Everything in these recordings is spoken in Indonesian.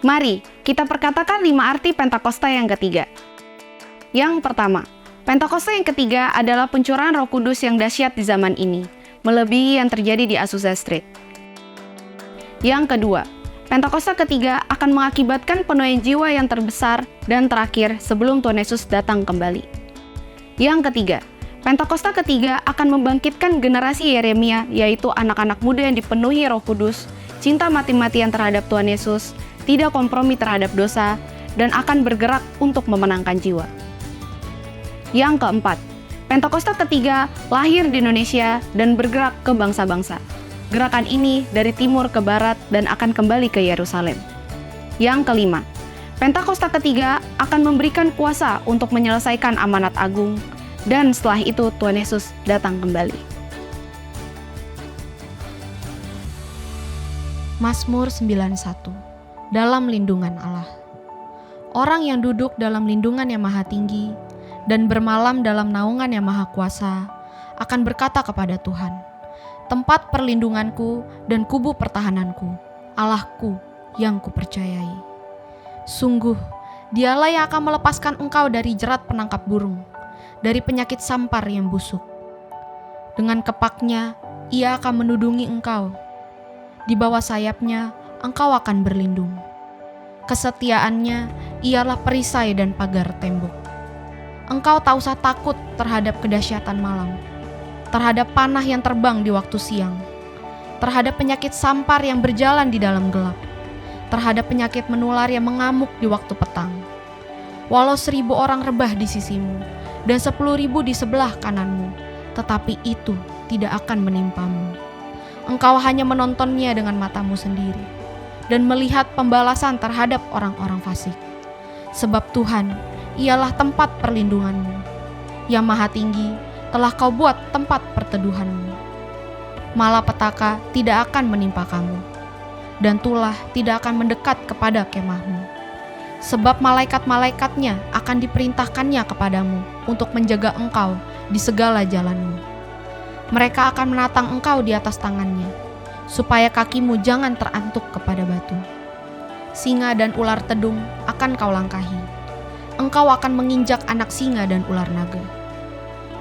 Mari kita perkatakan 5 arti Pentakosta yang ketiga. Yang pertama, Pentakosta yang ketiga adalah pencurahan Roh Kudus yang dahsyat di zaman ini, melebihi yang terjadi di Azusa Street. Yang kedua, Pentakosta ketiga akan mengakibatkan penuaian jiwa yang terbesar dan terakhir sebelum Tuhan Yesus datang kembali. Yang ketiga, Pentakosta ketiga akan membangkitkan generasi Yeremia, yaitu anak-anak muda yang dipenuhi Roh Kudus, cinta mati-matian terhadap Tuhan Yesus, tidak kompromi terhadap dosa, dan akan bergerak untuk memenangkan jiwa. Yang keempat, Pentakosta ketiga lahir di Indonesia dan bergerak ke bangsa-bangsa. Gerakan ini dari timur ke barat dan akan kembali ke Yerusalem. Yang kelima, Pentakosta ketiga akan memberikan kuasa untuk menyelesaikan amanat agung, dan setelah itu Tuhan Yesus datang kembali. Mazmur 91. Dalam lindungan Allah. Orang yang duduk dalam lindungan yang maha tinggi dan bermalam dalam naungan yang maha kuasa akan berkata kepada Tuhan, tempat perlindunganku dan kubu pertahananku, Allahku yang kupercayai. Sungguh, dialah yang akan melepaskan engkau dari jerat penangkap burung, dari penyakit sampar yang busuk. Dengan kepaknya, ia akan menudungi engkau. Di bawah sayapnya, engkau akan berlindung. Kesetiaannya ialah perisai dan pagar tembok. Engkau tak usah takut terhadap kedahsyatan malam, terhadap panah yang terbang di waktu siang, terhadap penyakit sampar yang berjalan di dalam gelap, terhadap penyakit menular yang mengamuk di waktu petang. Walau 1.000 orang rebah di sisimu, dan 10.000 di sebelah kananmu, tetapi itu tidak akan menimpamu. Engkau hanya menontonnya dengan matamu sendiri, dan melihat pembalasan terhadap orang-orang fasik. Sebab Tuhan, ialah tempat perlindunganmu. Yang maha tinggi, telah kau buat tempat perteduhanmu. Malapetaka tidak akan menimpa kamu, dan tulah tidak akan mendekat kepada kemahmu. Sebab malaikat-malaikatnya akan diperintahkannya kepadamu untuk menjaga engkau di segala jalanmu. Mereka akan menatang engkau di atas tangannya, supaya kakimu jangan terantuk kepada batu. Singa dan ular tedung akan kau langkahi. Engkau akan menginjak anak singa dan ular naga.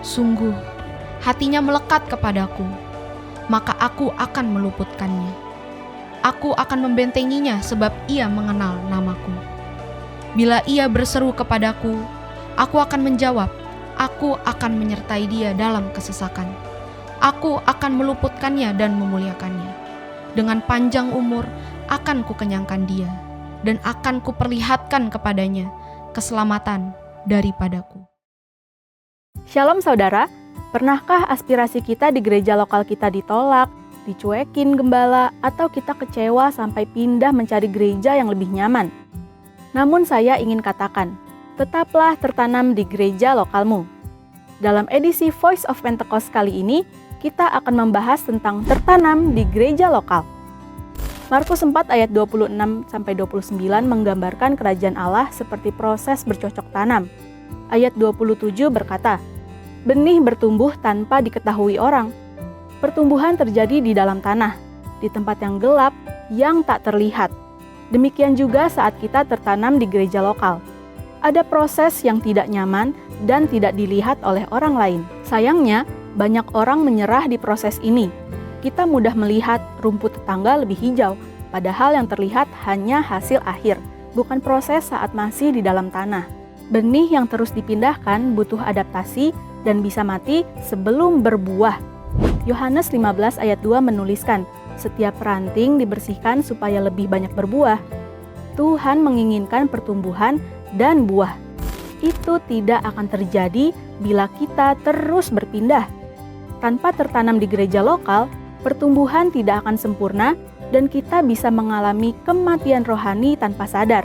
Sungguh, hatinya melekat kepadaku, maka aku akan meluputkannya. Aku akan membentenginya sebab ia mengenal namaku. Bila ia berseru kepadaku, aku akan menjawab. Aku akan menyertai dia dalam kesesakan. Aku akan meluputkannya dan memuliakannya. Dengan panjang umur akan kukenyangkan dia, dan akan kuperlihatkan kepadanya keselamatan daripadaku. Shalom saudara, pernahkah aspirasi kita di gereja lokal kita ditolak, dicuekin gembala, atau kita kecewa sampai pindah mencari gereja yang lebih nyaman? Namun saya ingin katakan, tetaplah tertanam di gereja lokalmu. Dalam edisi Voice of Pentecost kali ini, kita akan membahas tentang tertanam di gereja lokal. Markus 4 ayat 26-29 menggambarkan kerajaan Allah seperti proses bercocok tanam. Ayat 27 berkata, benih bertumbuh tanpa diketahui orang. Pertumbuhan terjadi di dalam tanah, di tempat yang gelap, yang tak terlihat. Demikian juga saat kita tertanam di gereja lokal. Ada proses yang tidak nyaman dan tidak dilihat oleh orang lain. Sayangnya, banyak orang menyerah di proses ini. Kita mudah melihat rumput tetangga lebih hijau, padahal yang terlihat hanya hasil akhir, bukan proses saat masih di dalam tanah. Benih yang terus dipindahkan butuh adaptasi dan bisa mati sebelum berbuah. Yohanes 15 ayat 2 menuliskan, setiap ranting dibersihkan supaya lebih banyak berbuah. Tuhan menginginkan pertumbuhan dan buah. Itu tidak akan terjadi bila kita terus berpindah. Tanpa tertanam di gereja lokal, pertumbuhan tidak akan sempurna dan kita bisa mengalami kematian rohani tanpa sadar.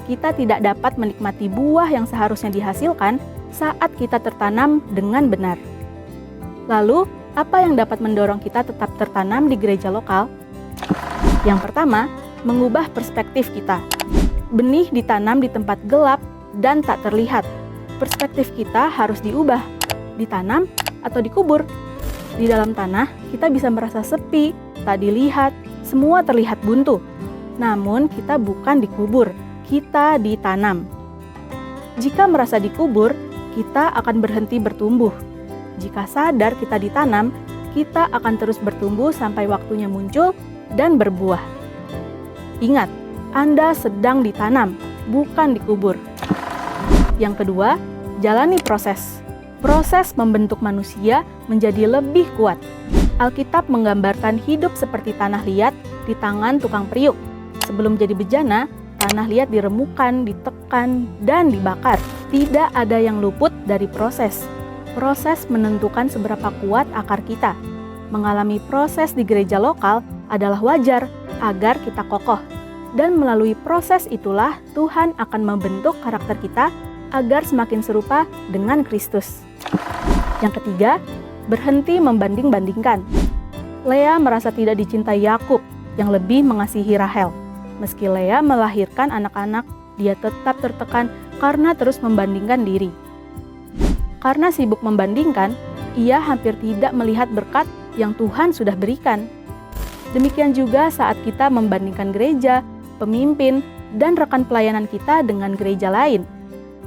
Kita tidak dapat menikmati buah yang seharusnya dihasilkan saat kita tertanam dengan benar. Lalu, apa yang dapat mendorong kita tetap tertanam di gereja lokal? Yang pertama, mengubah perspektif kita. Benih ditanam di tempat gelap dan tak terlihat. Perspektif kita harus diubah, ditanam atau dikubur. Di dalam tanah, kita bisa merasa sepi, tak dilihat, semua terlihat buntu. Namun kita bukan dikubur, kita ditanam. Jika merasa dikubur, kita akan berhenti bertumbuh. Jika sadar kita ditanam, kita akan terus bertumbuh sampai waktunya muncul dan berbuah. Ingat, Anda sedang ditanam, bukan dikubur. Yang kedua, jalani proses. Proses membentuk manusia menjadi lebih kuat. Alkitab menggambarkan hidup seperti tanah liat di tangan tukang periuk. Sebelum jadi bejana, tanah liat diremukan, ditekan, dan dibakar. Tidak ada yang luput dari proses. Proses menentukan seberapa kuat akar kita. Mengalami proses di gereja lokal adalah wajar agar kita kokoh. Dan melalui proses itulah Tuhan akan membentuk karakter kita agar semakin serupa dengan Kristus. Yang ketiga, berhenti membanding-bandingkan. Lea merasa tidak dicintai Yakub yang lebih mengasihi Rahel. Meski Lea melahirkan anak-anak, dia tetap tertekan karena terus membandingkan diri. Karena sibuk membandingkan, ia hampir tidak melihat berkat yang Tuhan sudah berikan. Demikian juga saat kita membandingkan gereja, pemimpin, dan rekan pelayanan kita dengan gereja lain.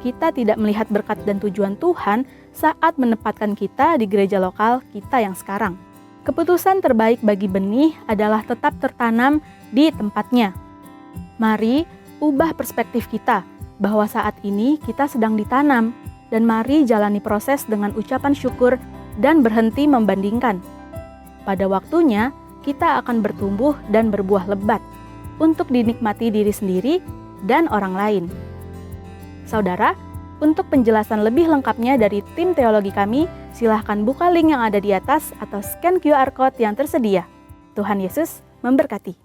Kita tidak melihat berkat dan tujuan Tuhan saat menempatkan kita di gereja lokal kita yang sekarang. Keputusan terbaik bagi benih adalah tetap tertanam di tempatnya. Mari ubah perspektif kita bahwa saat ini kita sedang ditanam, dan mari jalani proses dengan ucapan syukur dan berhenti membandingkan. Pada waktunya, kita akan bertumbuh dan berbuah lebat untuk dinikmati diri sendiri dan orang lain. Saudara, untuk penjelasan lebih lengkapnya dari tim teologi kami, silahkan buka link yang ada di atas atau scan QR Code yang tersedia. Tuhan Yesus memberkati.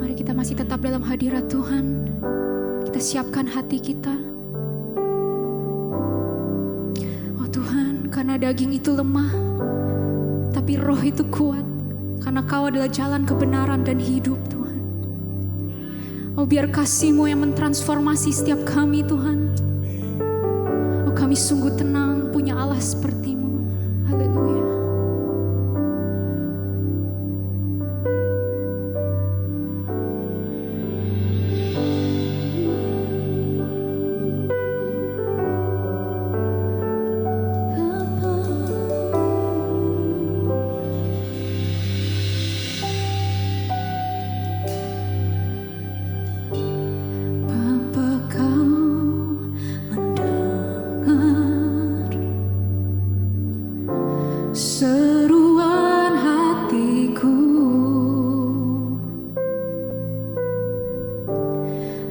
Mari kita masih tetap dalam hadirat Tuhan. Kita siapkan hati kita. Oh Tuhan, karena daging itu lemah, tapi roh itu kuat. Karena Kau adalah jalan kebenaran dan hidup, Tuhan. Oh, biar kasih-Mu yang mentransformasi setiap kami, Tuhan. Oh, kami sungguh tenang punya Allah seperti-Mu. Haleluya. Seruan hatiku,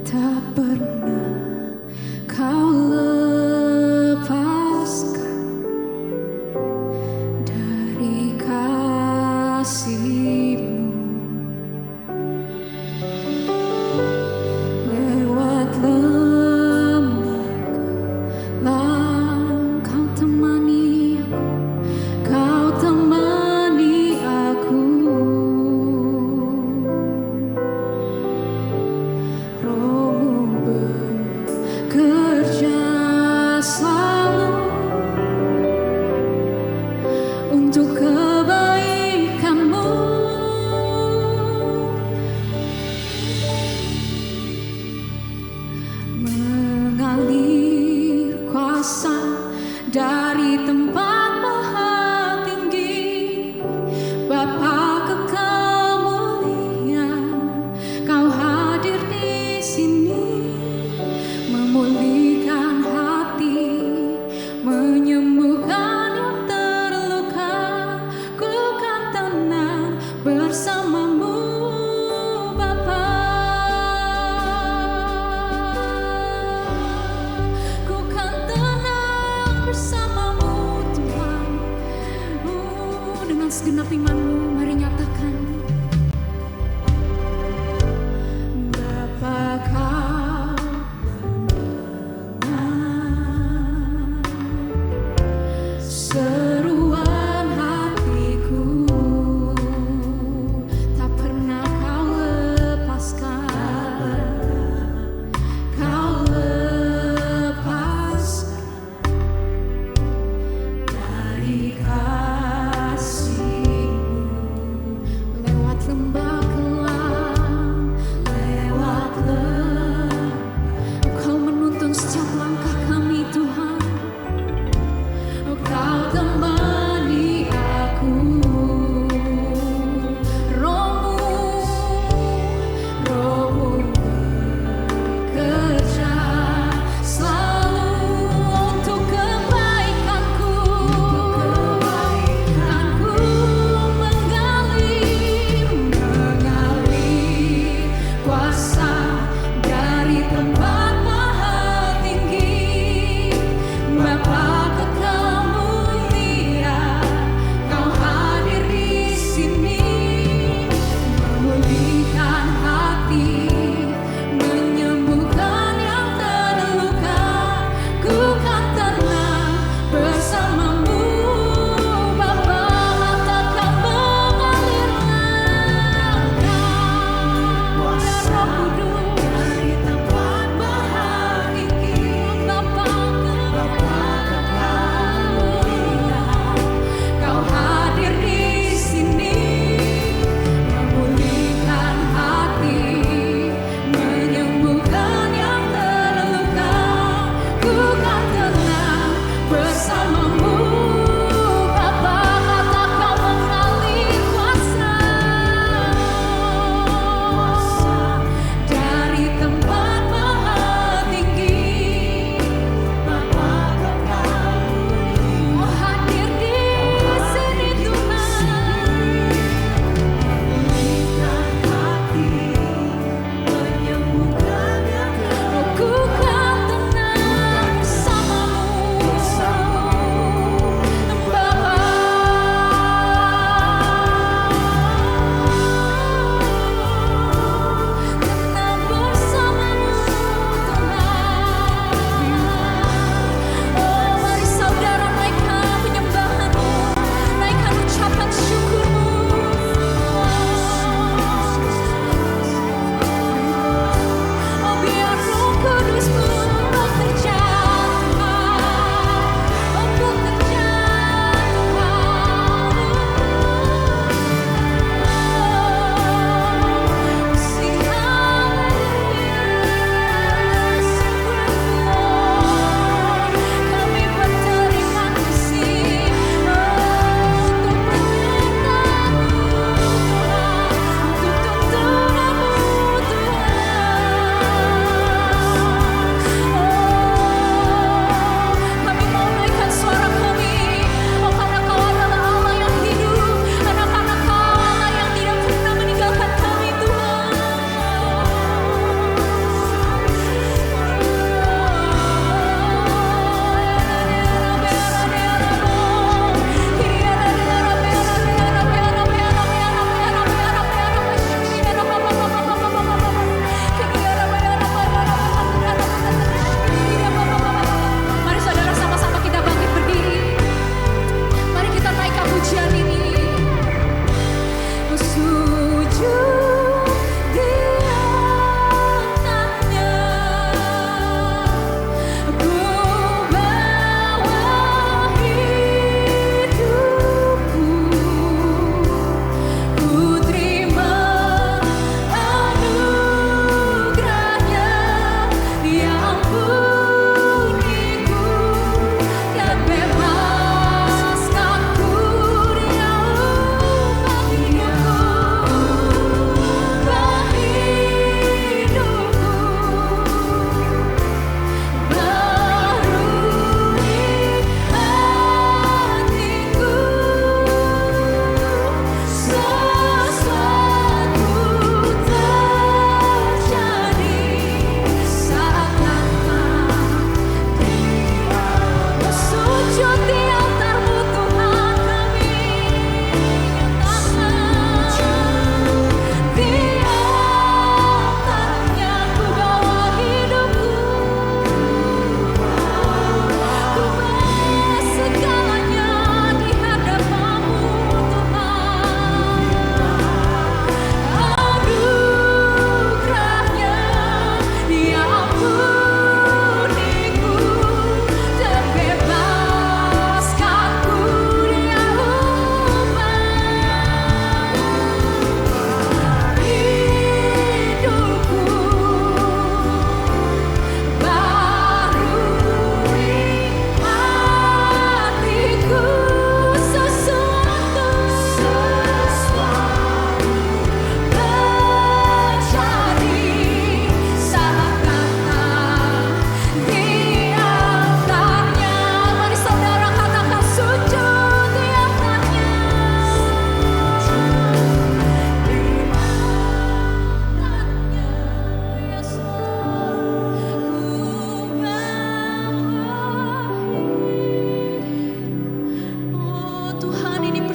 tak pernah Kau lepaskan dari kasih-Mu. Lewat lembah gelap Kau temani aku. Roh-Mu bekerja selalu untuk kebaikan-Mu. Mengalir kuasa dari tempat maha tinggi, Bapa kekal mulia, Kau hadir di sini, memulihkan hati, menyembuhkan yang terluka. Ku kan tenang bersama-Mu, Bapa. Ku kan tenang bersama-Mu, Tuhan. Dengan segenap iman-Mu, mari nyatakan. Bapa, Kau mendengar seruan hatiku, tak pernah Kau lepaskan. Kau lepaskan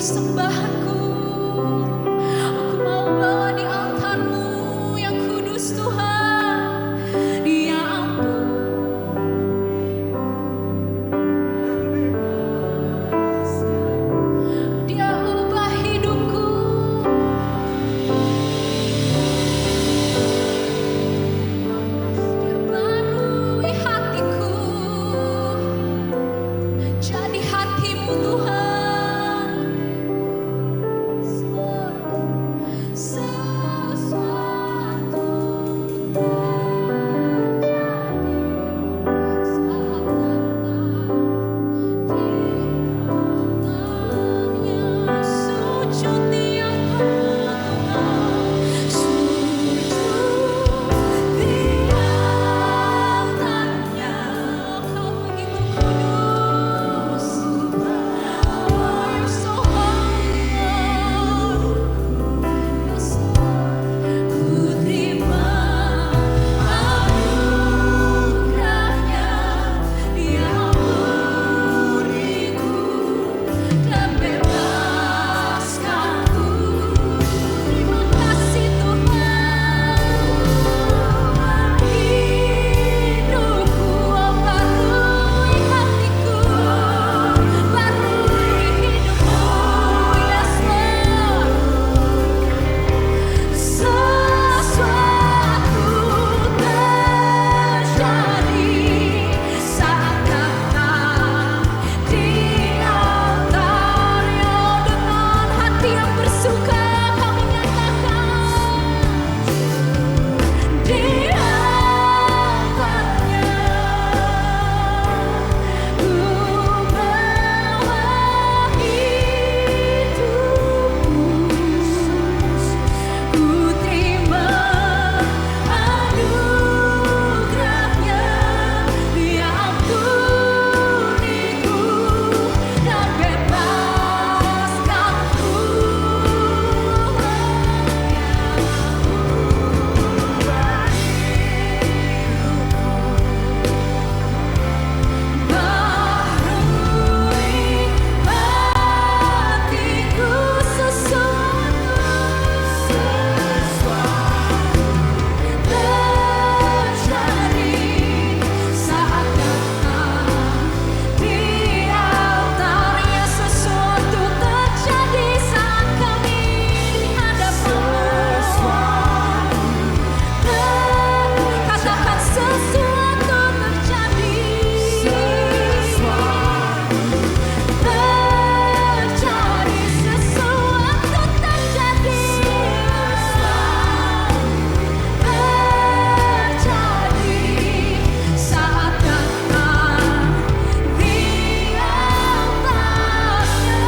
persembahanku. Aku mau bawa di altar-Mu yang kudus Tuhan. Dia ampun, Dia ubah hidupku. Dia barui hatiku. Jadi hati-Mu Tuhan. Sesuatu sujud di altar-Mu, sujud di altar-Nya. Kau begitu kudus. Oh, you're so holy, Lord. Yes, Lord. Ku terima anugerah-Nya. Dia ampuniku dan bebaskanku. Terima kasih Tuhan. Hidupku, oh barui hatiku, barui hidupku. Yes, Lord. Sesuatu terjadi saat datang di altar-Nya. Dengan hati yang bersuka kami nyatakan di altar-Nya. Ku bawa hidupku. Ku terima anugerah-Nya. Dia ampuniku dan bebaskanku. Barui hatiku, sesuatu terjadi saat datang di altar-Nya. Sesuatu terjadi saat kami di hadapan-Mu. Katakan sesuatu terjadi. Terjadi sesuatu terjadi. Terjadi saat datang di altar-Nya.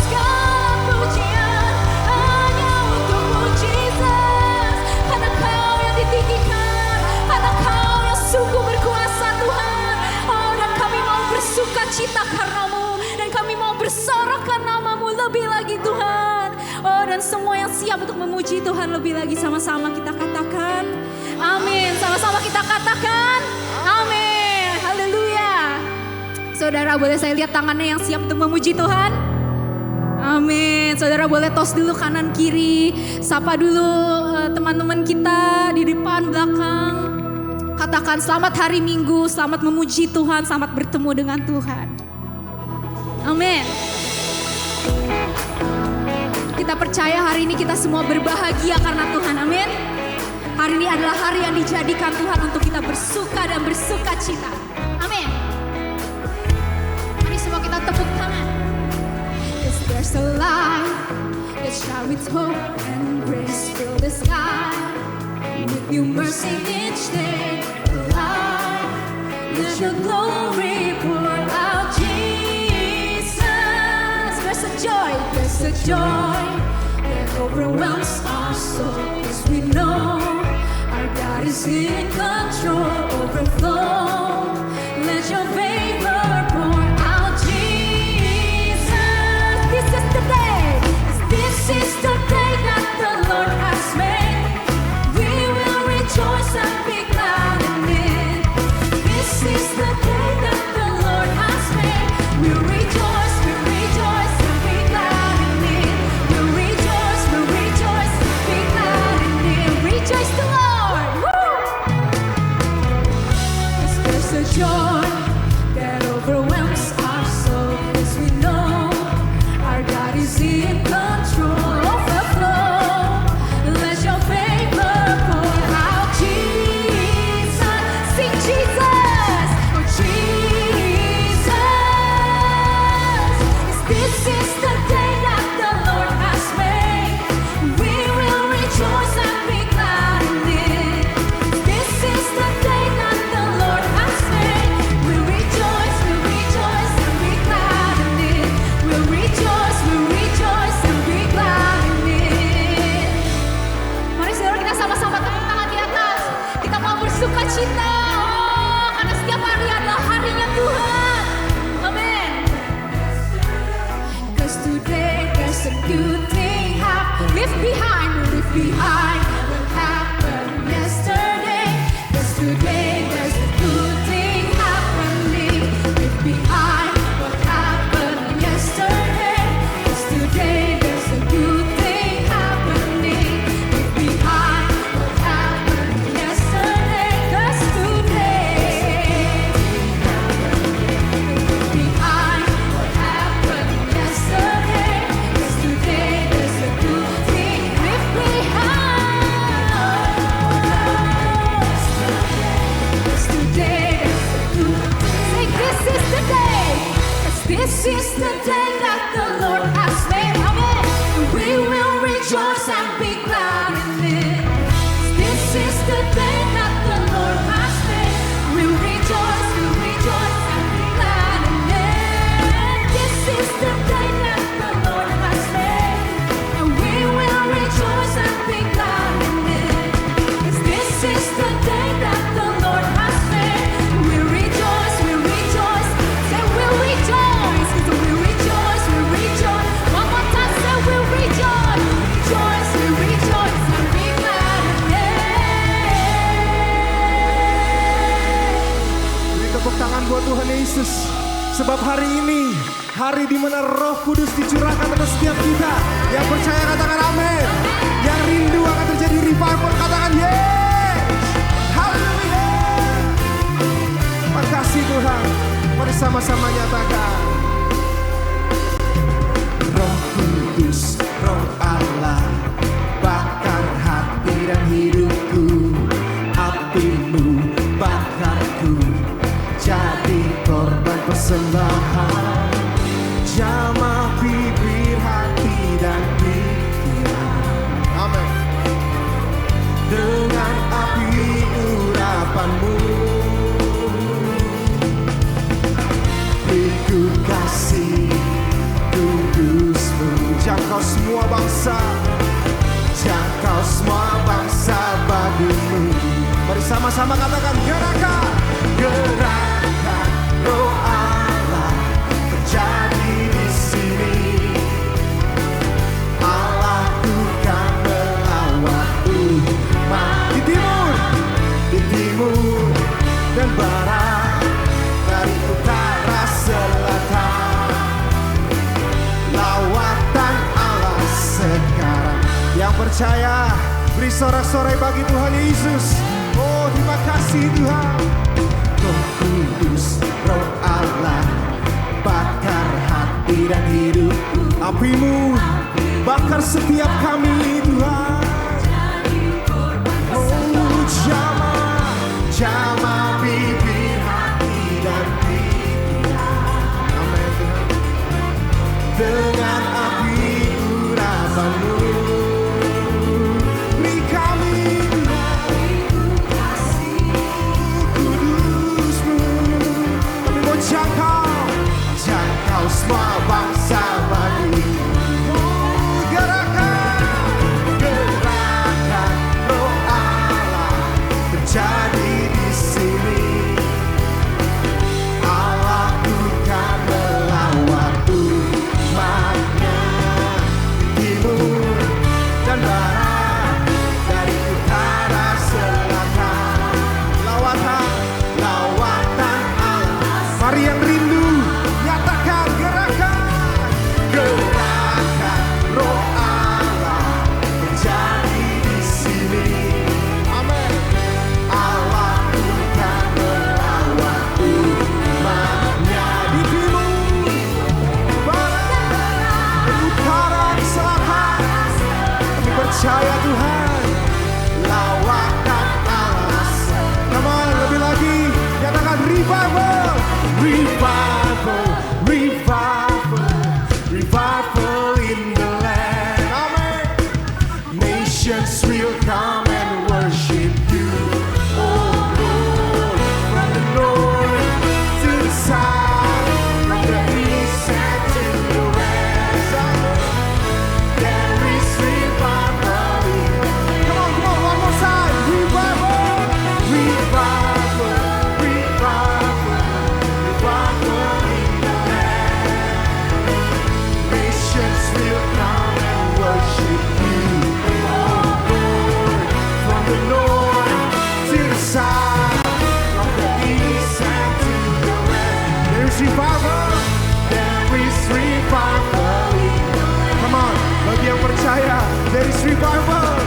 Segala pujian hanya untuk-Mu, Jesus. Karena Kau yang ditinggikan, karena Kau yang sungguh berkuasa, Tuhan. Oh, dan kami mau bersuka cita karena-Mu, dan kami mau bersorakkan nama-Mu lebih lagi, Tuhan. Oh, dan semua yang siap untuk memuji Tuhan lebih lagi, sama-sama kita katakan amin. Sama-sama kita katakan amin. Haleluya. Saudara, boleh saya lihat tangannya yang siap untuk memuji Tuhan? Amin. Saudara boleh tos dulu kanan kiri. Sapa dulu teman-teman kita di depan belakang. Katakan selamat hari Minggu, selamat memuji Tuhan, selamat bertemu dengan Tuhan. Amin. Kita percaya hari ini kita semua berbahagia karena Tuhan. Amin. Hari ini adalah hari yang dijadikan Tuhan untuk kita bersuka dan bersuka cita. Amin. Mari semua kita tepuk tangan. Yes, there's a light that shine with hope and grace fill the sky. With new mercy each day alive. Let your glory pour out, Jesus. There's a joy that overwhelms our soul. Yes, we know our God is in control. Overflow. Let your favor pour out, Jesus. This is the day. This is the day that the Lord has made. We will rejoice and be glad in it. This is the day that the Lord has behind what happened yesterday. 'Cause today there's a good thing happening. Leave behind what happened yesterday. 'Cause today there's a good thing happening. Leave behind what happened yesterday. 'Cause today behind what happened yesterday. 'Cause today there's a good thing. Leave behind. 'Cause today there's a good thing. Say this is the day. 'Cause this is the day that the Lord has made. Amen. We will rejoice and be glad in it. This is the day that the Lord has made. We'll rejoice and be glad in it. This is the day that the Lord has made. And we will rejoice and be glad in it. 'Cause this is the day that the Lord has made. We'll rejoice. Say we'll rejoice. 'Cause we'll rejoice. One more time, say we'll rejoice. We'll rejoice and be glad in it. Beri tepuk tangan buat Tuhan Yesus. Sebab hari ini, hari di mana Roh Kudus dicurahkan atas setiap kita. Yang percaya katakan amin. Yang rindu akan terjadi revival katakan yes. Haleluya. Makasih Tuhan. Mari sama-sama nyatakan. Roh Kudus, Roh Allah, bakar hati dan hidupku. Apimu bakarku, jadi korban persembahan. Jamah bibir hati dan pikiran. Amin. Dengan api urapanmu, beriku kasih kudusmu. Jangkau semua bangsa, jangkau semua bangsa bagimu. Mari sama-sama katakan gerakan Roh Allah terjadi di sini. Allahku kan melawat umat di timur dan barat, dari utara selatan. Lawatan Allah sekarang. Yang percaya beri sorak-sorai bagi Tuhan Yesus. Oh, terima kasih Tuhan. Roh Kudus, Roh Allah, bakar hati dan hidup. Apimu bakar setiap kami Tuhan. Oh, jamah bibir hati dan pikiran. Amin Tuhan. Dengan api urapanmu, beri kami jangkau semua bangsa bagi. Gerakan Roh Allah terjadi di sini. Allahku kan melawat umatnya di timur dan barat, dari utara selatan. Lawatan Allah. Mari yang rindu nyatakan gerakan revival. There is revival. Come on, bagi yang percaya, there is revival.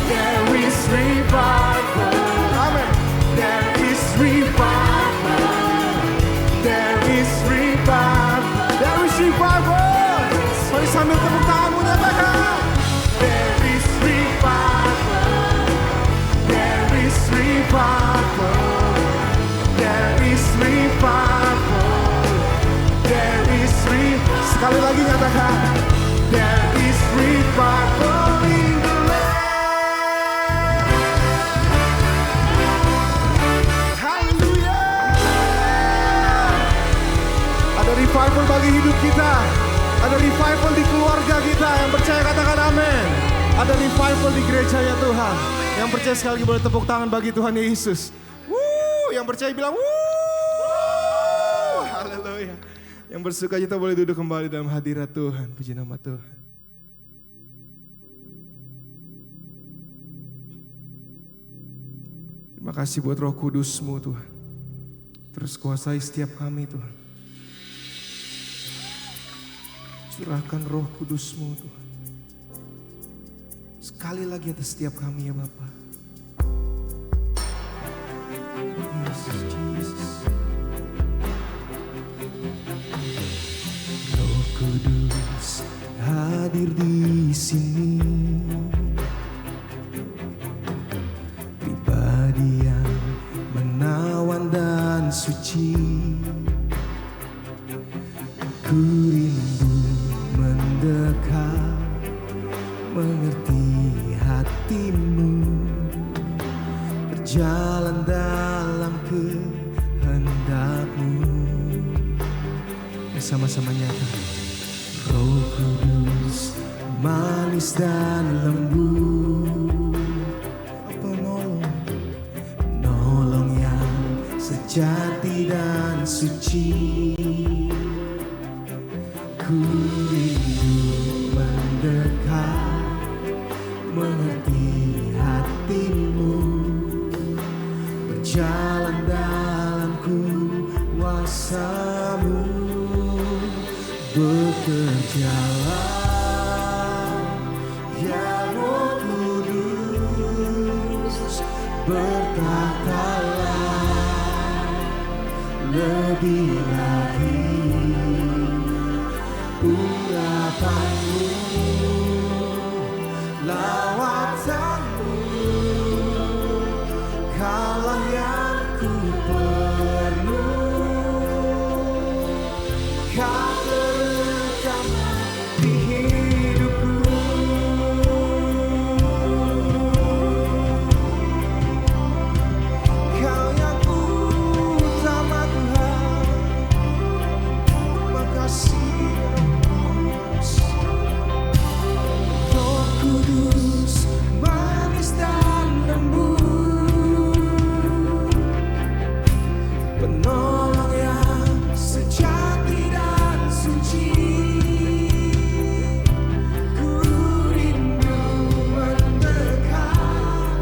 There is revival. Amen. There is revival. There is revival. There is revival. Mari sambil tepuk tanganmu nyatakan. There is revival. There is revival. There is revival. There is revival. Sekali lagi nyatakan. There is revival in the land. Hallelujah. Ada revival bagi hidup kita. Ada revival di keluarga kita. Yang percaya katakan amin. Ada revival di gerejanya Tuhan. Yang percaya sekali lagi boleh tepuk tangan bagi Tuhan Yesus. Yang percaya bilang haleluya. Yang bersuka cita boleh duduk kembali dalam hadirat Tuhan. Puji nama Tuhan. Terima kasih buat Roh Kudus-Mu Tuhan. Terus kuasai setiap kami Tuhan. Curahkan Roh Kudus-Mu Tuhan. Sekali lagi atas setiap kami ya Bapa. Yesus, Jesus. Roh Kudus hadir di sini. Pribadi yang menawan dan suci. Ku rindu mendekat, mengerti hatimu, berjalan dalam kehendak-Mu. Bersama-sama nyatakan. Roh Kudus manis dan lembut, penolong yang sejati dan suci. Ku rindu mendekat, mengerti hatimu, berjalan dalam kuasa-Mu, bekerjalah ya Roh Kudus, berkatalah lebih lagi. Urapan-Mu, lawatan-Mu, Kaulah yang ku perlu. Kau terutama di hidupku. Kau yang utama Tuhan. Makasih. Roh Kudus manis dan lembut, penolong yang sejati dan suci. Ku rindu mendekat,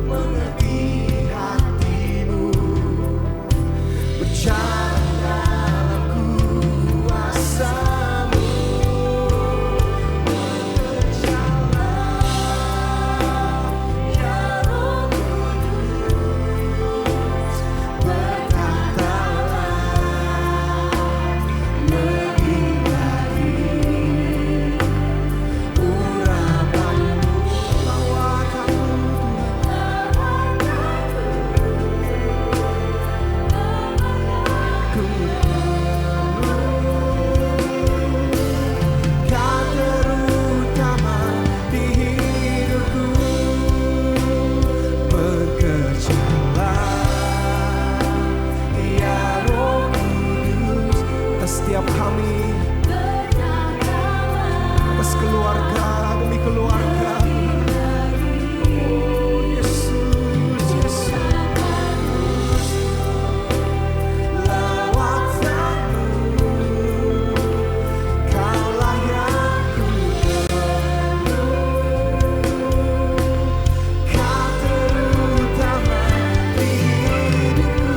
mengerti hatimu, berjalan dalam kuasa-Mu. Setiap kami, atas keluarga, demi keluarga. Oh Yesus, Yesus. Lawatan-Mu, Kaulah yang ku perlu. Kau terutama di hidupku.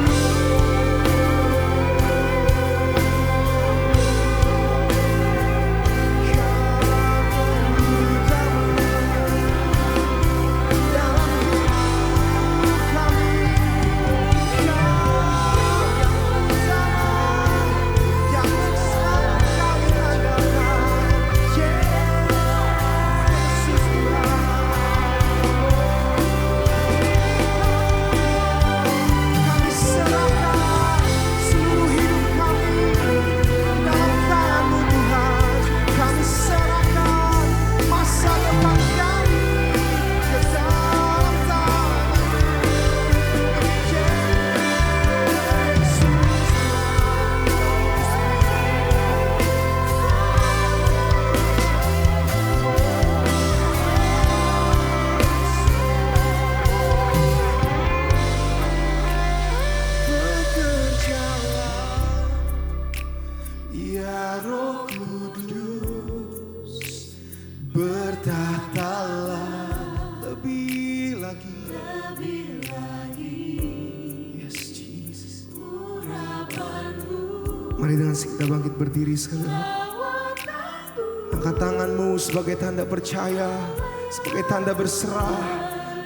Ya Roh Kudus, bertahtalah lebih lagi. Yes, Jesus. Mari dengan kita bangkit berdiri sekali. Angkat tanganmu sebagai tanda percaya, sebagai tanda berserah.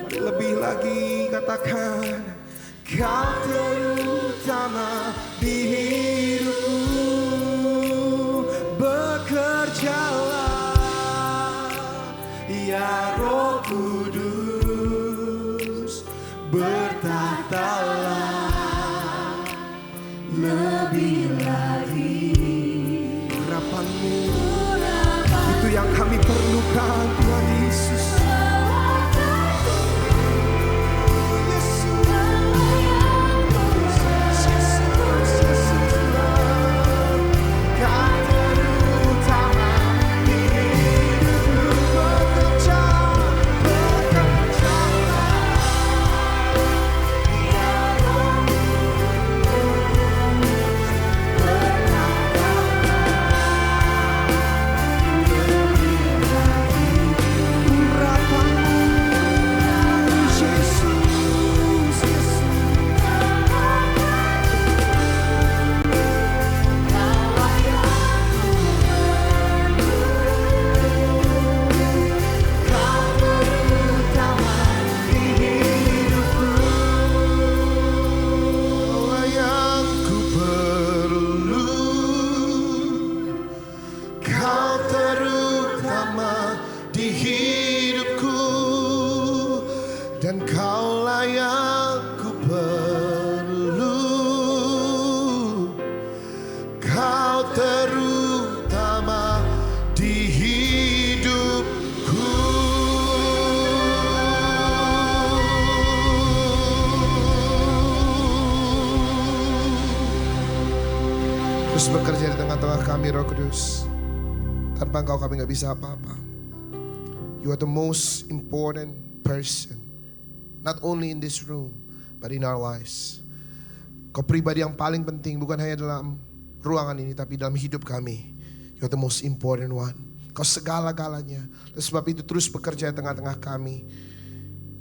Mari lebih lagi katakan, Kau terutama di hidupku. Bekerjalah ya Roh Kudus, bertahtalah lebih lagi. Urapanmu itu yang kami perlukan, Tuhan Yesus. Bekerja di tengah-tengah kami, Roh Kudus. Tanpa Engkau kami gak bisa apa-apa. You are the most important person, not only in this room, but in our lives. Kau pribadi yang paling penting, bukan hanya dalam ruangan ini, tapi dalam hidup kami. You are the most important one. Kau segala-galanya. Dan sebab itu terus bekerja di tengah-tengah kami.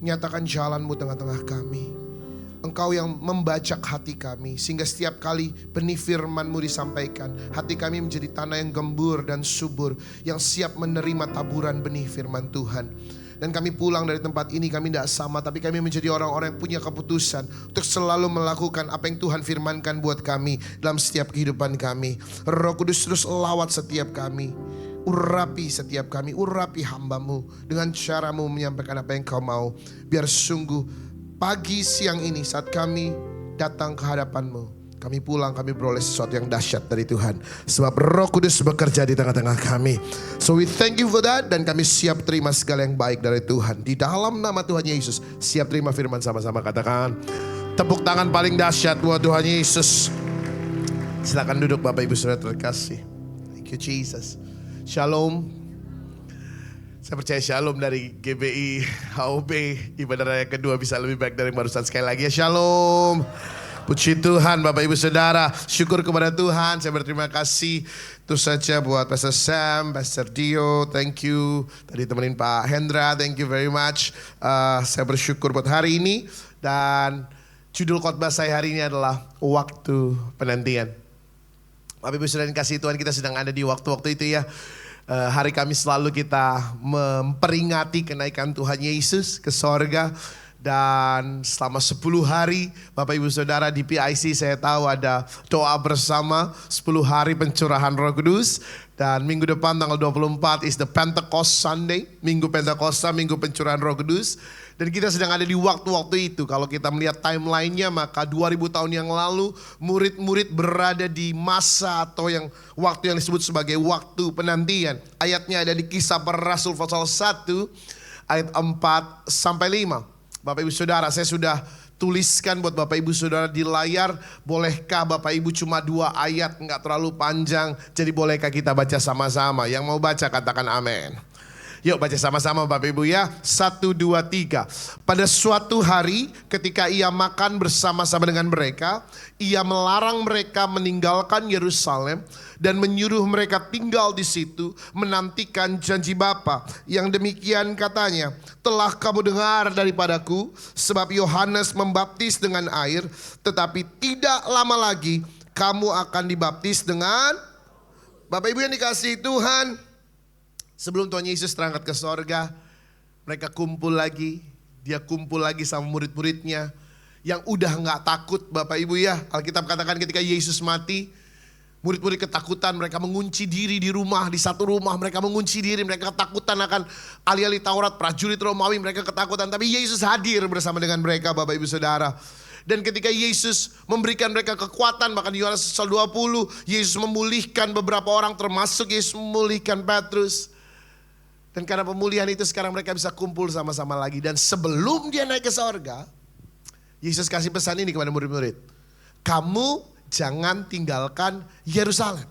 Nyatakan jalan-Mu tengah-tengah kami. Engkau yang membajak hati kami, sehingga setiap kali benih firman-Mu disampaikan, hati kami menjadi tanah yang gembur dan subur, yang siap menerima taburan benih firman Tuhan. Dan kami pulang dari tempat ini, kami tidak sama, tapi kami menjadi orang-orang yang punya keputusan untuk selalu melakukan apa yang Tuhan firmankan buat kami dalam setiap kehidupan kami. Roh Kudus terus lawat setiap kami, urapi setiap kami, urapi hamba-Mu dengan cara-Mu menyampaikan apa yang Kau mau. Biar sungguh pagi siang ini saat kami datang ke hadapan-Mu, kami pulang, kami beroleh sesuatu yang dahsyat dari Tuhan. Sebab Roh Kudus bekerja di tengah-tengah kami. So we thank you for that. Dan kami siap terima segala yang baik dari Tuhan. Di dalam nama Tuhan Yesus, siap terima firman sama-sama. Katakan, tepuk tangan paling dahsyat buat Tuhan Yesus. Silakan duduk Bapak Ibu Saudara terkasih. Thank you Jesus. Shalom. Saya percaya shalom dari GBI HOP. Ibadah raya kedua bisa lebih baik dari barusan. Sekali lagi ya, shalom. Puji Tuhan Bapak Ibu Saudara. Syukur kepada Tuhan. Saya berterima kasih terus saja buat Pastor Sam, Pastor Dio. Thank you. Tadi temenin Pak Hendra. Thank you very much. Saya bersyukur buat hari ini. Dan judul khotbah saya hari ini adalah waktu penantian. Bapak Ibu Saudara yang kasih Tuhan, kita sedang ada di waktu-waktu itu ya. Hari Kamis selalu kita memperingati kenaikan Tuhan Yesus ke sorga. Dan selama 10 hari Bapak Ibu Saudara di PIC saya tahu ada doa bersama 10 hari pencurahan Roh Kudus. Dan minggu depan tanggal 24 is the Pentecost Sunday. Minggu Pentakosta, minggu pencurahan Roh Kudus. Dan kita sedang ada di waktu-waktu itu. Kalau kita melihat timelinenya, maka 2000 tahun yang lalu murid-murid berada di masa atau yang waktu yang disebut sebagai waktu penantian. Ayatnya ada di Kisah Para Rasul pasal 1 ayat 4 sampai 5. Bapak Ibu Saudara, saya sudah tuliskan buat Bapak Ibu Saudara di layar. Bolehkah Bapak Ibu cuma 2 ayat, enggak terlalu panjang. Jadi bolehkah kita baca sama-sama? Yang mau baca katakan amin. Yuk baca sama-sama Bapak Ibu ya. 1, 2, 3. Pada suatu hari ketika ia makan bersama-sama dengan mereka, ia melarang mereka meninggalkan Yerusalem dan menyuruh mereka tinggal di situ menantikan janji Bapa. Yang demikian katanya, telah kamu dengar daripadaku, sebab Yohanes membaptis dengan air, tetapi tidak lama lagi kamu akan dibaptis dengan... Bapak Ibu yang dikasihi Tuhan, sebelum Tuhan Yesus terangkat ke sorga, mereka kumpul lagi. Dia kumpul lagi sama murid-muridnya yang udah gak takut Bapak Ibu ya. Alkitab katakan ketika Yesus mati, murid-murid ketakutan, mereka mengunci diri di rumah, di satu rumah mereka mengunci diri, mereka ketakutan akan ahli-ahli Taurat, prajurit Romawi, mereka ketakutan. Tapi Yesus hadir bersama dengan mereka Bapak Ibu Saudara. Dan ketika Yesus memberikan mereka kekuatan, bahkan di Yohanes 20, Yesus memulihkan beberapa orang, termasuk Yesus memulihkan Petrus. Dan karena pemulihan itu sekarang mereka bisa kumpul sama-sama lagi. Dan sebelum dia naik ke sorga, Yesus kasih pesan ini kepada murid-murid. Kamu jangan tinggalkan Yerusalem.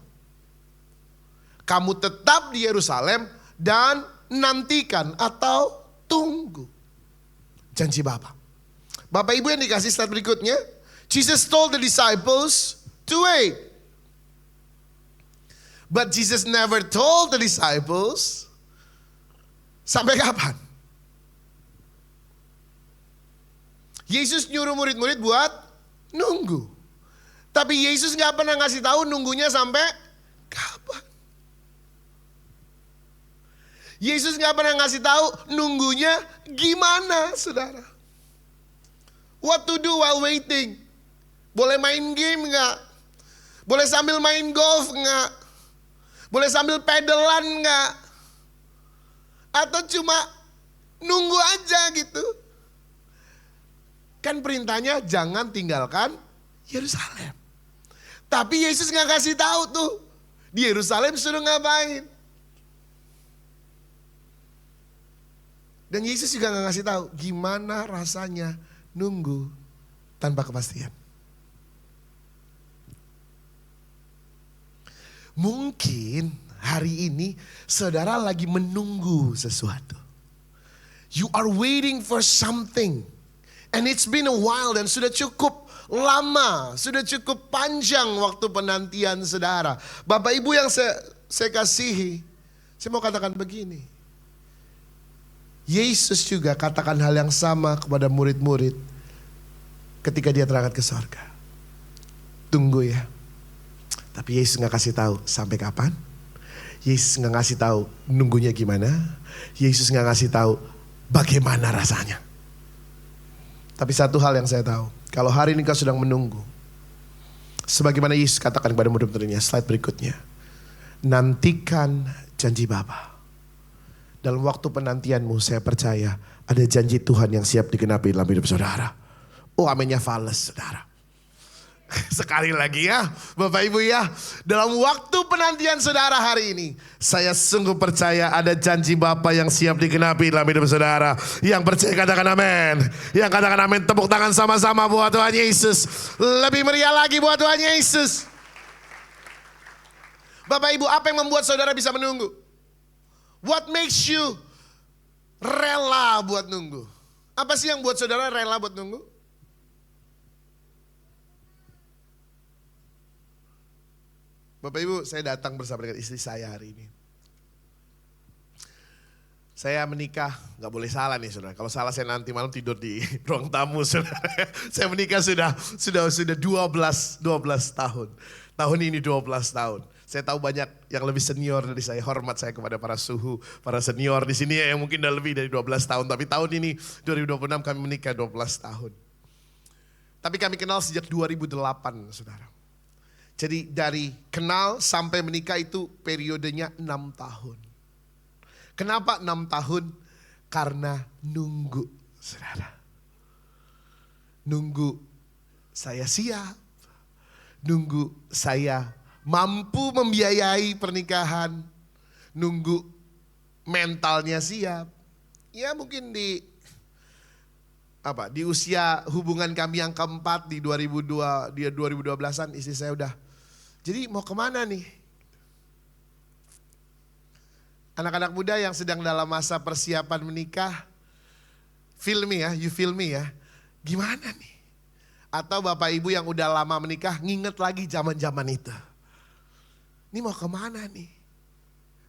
Kamu tetap di Yerusalem dan nantikan atau tunggu janji Bapa. Bapak Ibu yang dikasih slide berikutnya. Jesus told the disciples to wait. But Jesus never told the disciples sampai kapan. Yesus nyuruh murid-murid buat nunggu. Tapi Yesus gak pernah ngasih tahu nunggunya sampai kapan. Yesus gak pernah ngasih tahu nunggunya gimana, saudara. What to do while waiting? Boleh main game gak? Boleh sambil main golf gak? Boleh sambil pedalan gak? Atau cuma nunggu aja gitu? Kan perintahnya jangan tinggalkan Yerusalem. Tapi Yesus gak kasih tahu tuh di Yerusalem suruh ngapain. Dan Yesus juga gak kasih tahu gimana rasanya nunggu tanpa kepastian. Mungkin hari ini saudara lagi menunggu sesuatu. You are waiting for something. And it's been a while dan sudah cukup lama, sudah cukup panjang waktu penantian saudara. Bapak Ibu yang saya kasihi, saya mau katakan begini. Yesus juga katakan hal yang sama kepada murid-murid ketika dia terangkat ke sorga. Tunggu ya. Tapi Yesus gak kasih tahu sampai kapan. Yesus gak kasih tahu nunggunya gimana. Yesus gak kasih tahu bagaimana rasanya. Tapi satu hal yang saya tahu, kalau hari ini kau sedang menunggu, sebagaimana Yesus katakan kepada murid-muridnya, slide berikutnya. Nantikan janji Bapa. Dalam waktu penantianmu saya percaya ada janji Tuhan yang siap digenapi dalam hidup saudara. Oh aminnya fales saudara. Sekali lagi ya Bapak Ibu ya. Dalam waktu penantian saudara hari ini, saya sungguh percaya ada janji Bapa yang siap digenapi dalam hidup saudara. Yang percaya katakan amin. Yang katakan amin, tepuk tangan sama-sama buat Tuhan Yesus. Lebih meriah lagi buat Tuhan Yesus. Bapak Ibu, apa yang membuat saudara bisa menunggu? What makes you rela buat nunggu? Apa sih yang buat saudara rela buat nunggu? Bapak Ibu, saya datang bersama dengan istri saya hari ini. Saya menikah, gak boleh salah nih saudara. Kalau salah saya nanti malam tidur di ruang tamu saudara. Saya menikah sudah 12 tahun. Tahun ini 12 tahun. Saya tahu banyak yang lebih senior dari saya, hormat saya kepada para suhu, para senior di sini yang mungkin udah lebih dari 12 tahun. Tapi tahun ini 2026 kami menikah 12 tahun. Tapi kami kenal sejak 2008 saudara. Jadi dari kenal sampai menikah itu periodenya 6 tahun. Kenapa 6 tahun? Karena nunggu saudara. Nunggu saya siap. Nunggu saya mampu membiayai pernikahan, nunggu mentalnya siap. Ya mungkin di usia hubungan kami yang keempat di 2012-an istri saya udah, jadi mau kemana nih? Anak-anak muda yang sedang dalam masa persiapan menikah, feel me ya, you feel me ya. Gimana nih? Atau bapak ibu yang udah lama menikah nginget lagi zaman-zaman itu. Ini mau kemana nih?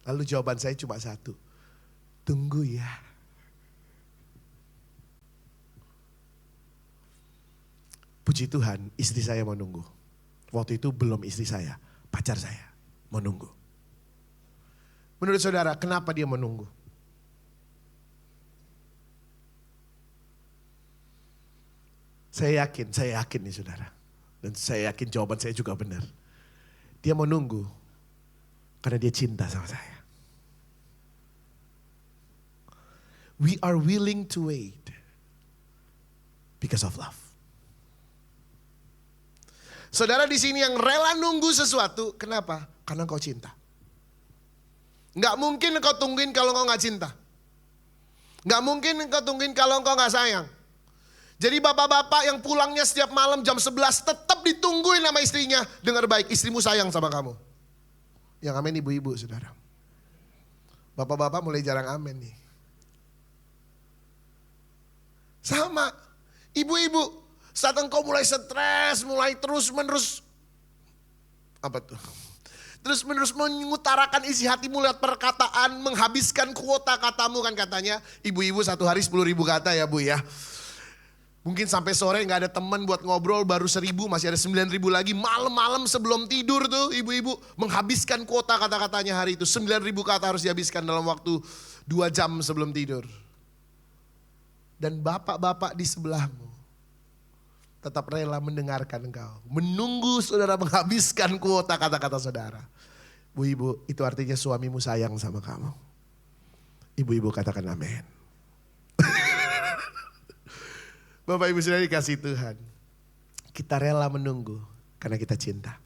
Lalu jawaban saya cuma satu. Tunggu ya. Puji Tuhan, istri saya mau nunggu. Waktu itu belum istri saya, pacar saya mau nunggu. Menurut saudara, kenapa dia menunggu? Saya yakin nih saudara. Dan saya yakin jawaban saya juga benar. Dia mau nunggu karena dia cinta sama saya. We are willing to wait because of love. Saudara di sini yang rela nunggu sesuatu, kenapa? Karena kau cinta. Nggak mungkin engkau tungguin kalau engkau nggak cinta. Nggak mungkin engkau tungguin kalau engkau nggak sayang. Jadi bapak-bapak yang pulangnya setiap malam jam 11 tetap ditungguin sama istrinya. Dengar baik, istrimu sayang sama kamu. Yang amin ibu-ibu saudara. Bapak-bapak mulai jarang amin nih. Sama, ibu-ibu. Saat engkau mulai stres, mulai terus-menerus. Apa tuh? Terus-menerus mengutarakan isi hatimu lewat perkataan, menghabiskan kuota katamu kan katanya. Ibu-ibu satu hari 10.000 kata ya bu ya. Mungkin sampai sore gak ada teman buat ngobrol, baru 1.000, masih ada 9.000 lagi. Malam-malam sebelum tidur tuh ibu-ibu menghabiskan kuota kata-katanya hari itu. 9.000 kata harus dihabiskan dalam waktu 2 jam sebelum tidur. Dan bapak-bapak di sebelahmu tetap rela mendengarkan engkau. Menunggu saudara menghabiskan kuota kata-kata saudara. Bu-ibu, itu artinya suamimu sayang sama kamu. Ibu-ibu katakan amin. Bapak ibu saudara dikasih Tuhan. Kita rela menunggu karena kita cinta.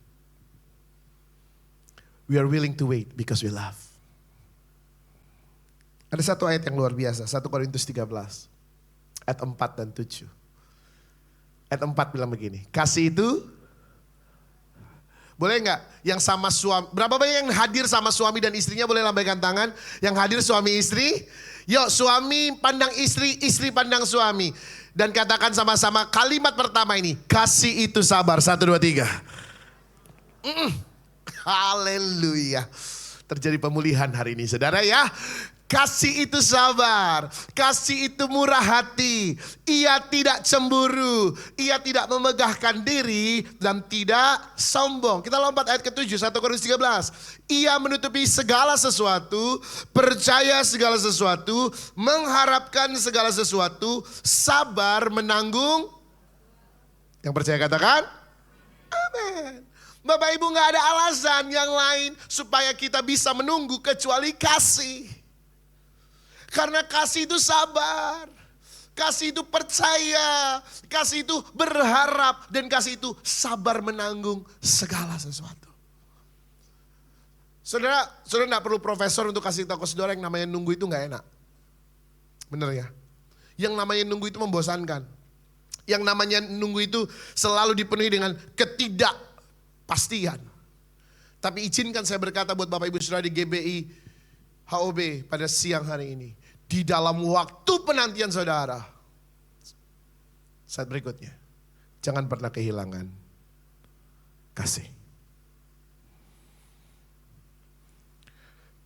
We are willing to wait because we love. Ada satu ayat yang luar biasa. 1 Korintus 13. Ayat 4 dan 7. Ayat 4 bilang begini, kasih itu, boleh enggak yang sama suami, berapa banyak yang hadir sama suami dan istrinya boleh lambaikan tangan. Yang hadir suami istri, yuk suami pandang istri, istri pandang suami. Dan katakan sama-sama kalimat pertama ini, kasih itu sabar, 1, 2, 3. Haleluya. Terjadi pemulihan hari ini saudara ya. Kasih itu sabar, kasih itu murah hati, ia tidak cemburu, ia tidak memegahkan diri dan tidak sombong. Kita lompat ayat ke-7, 1 Korintus 13. Ia menutupi segala sesuatu, percaya segala sesuatu, mengharapkan segala sesuatu, sabar menanggung. Yang percaya katakan, amin. Bapak ibu gak ada alasan yang lain supaya kita bisa menunggu kecuali kasih. Karena kasih itu sabar, kasih itu percaya, kasih itu berharap, dan kasih itu sabar menanggung segala sesuatu. Saudara gak perlu profesor untuk kasih tahu ke saudara yang namanya nunggu itu gak enak. Bener ya? Yang namanya nunggu itu membosankan. Yang namanya nunggu itu selalu dipenuhi dengan ketidakpastian. Tapi izinkan saya berkata buat Bapak Ibu Saudara di GBI HOB pada siang hari ini. Di dalam waktu penantian saudara, saat berikutnya, jangan pernah kehilangan kasih.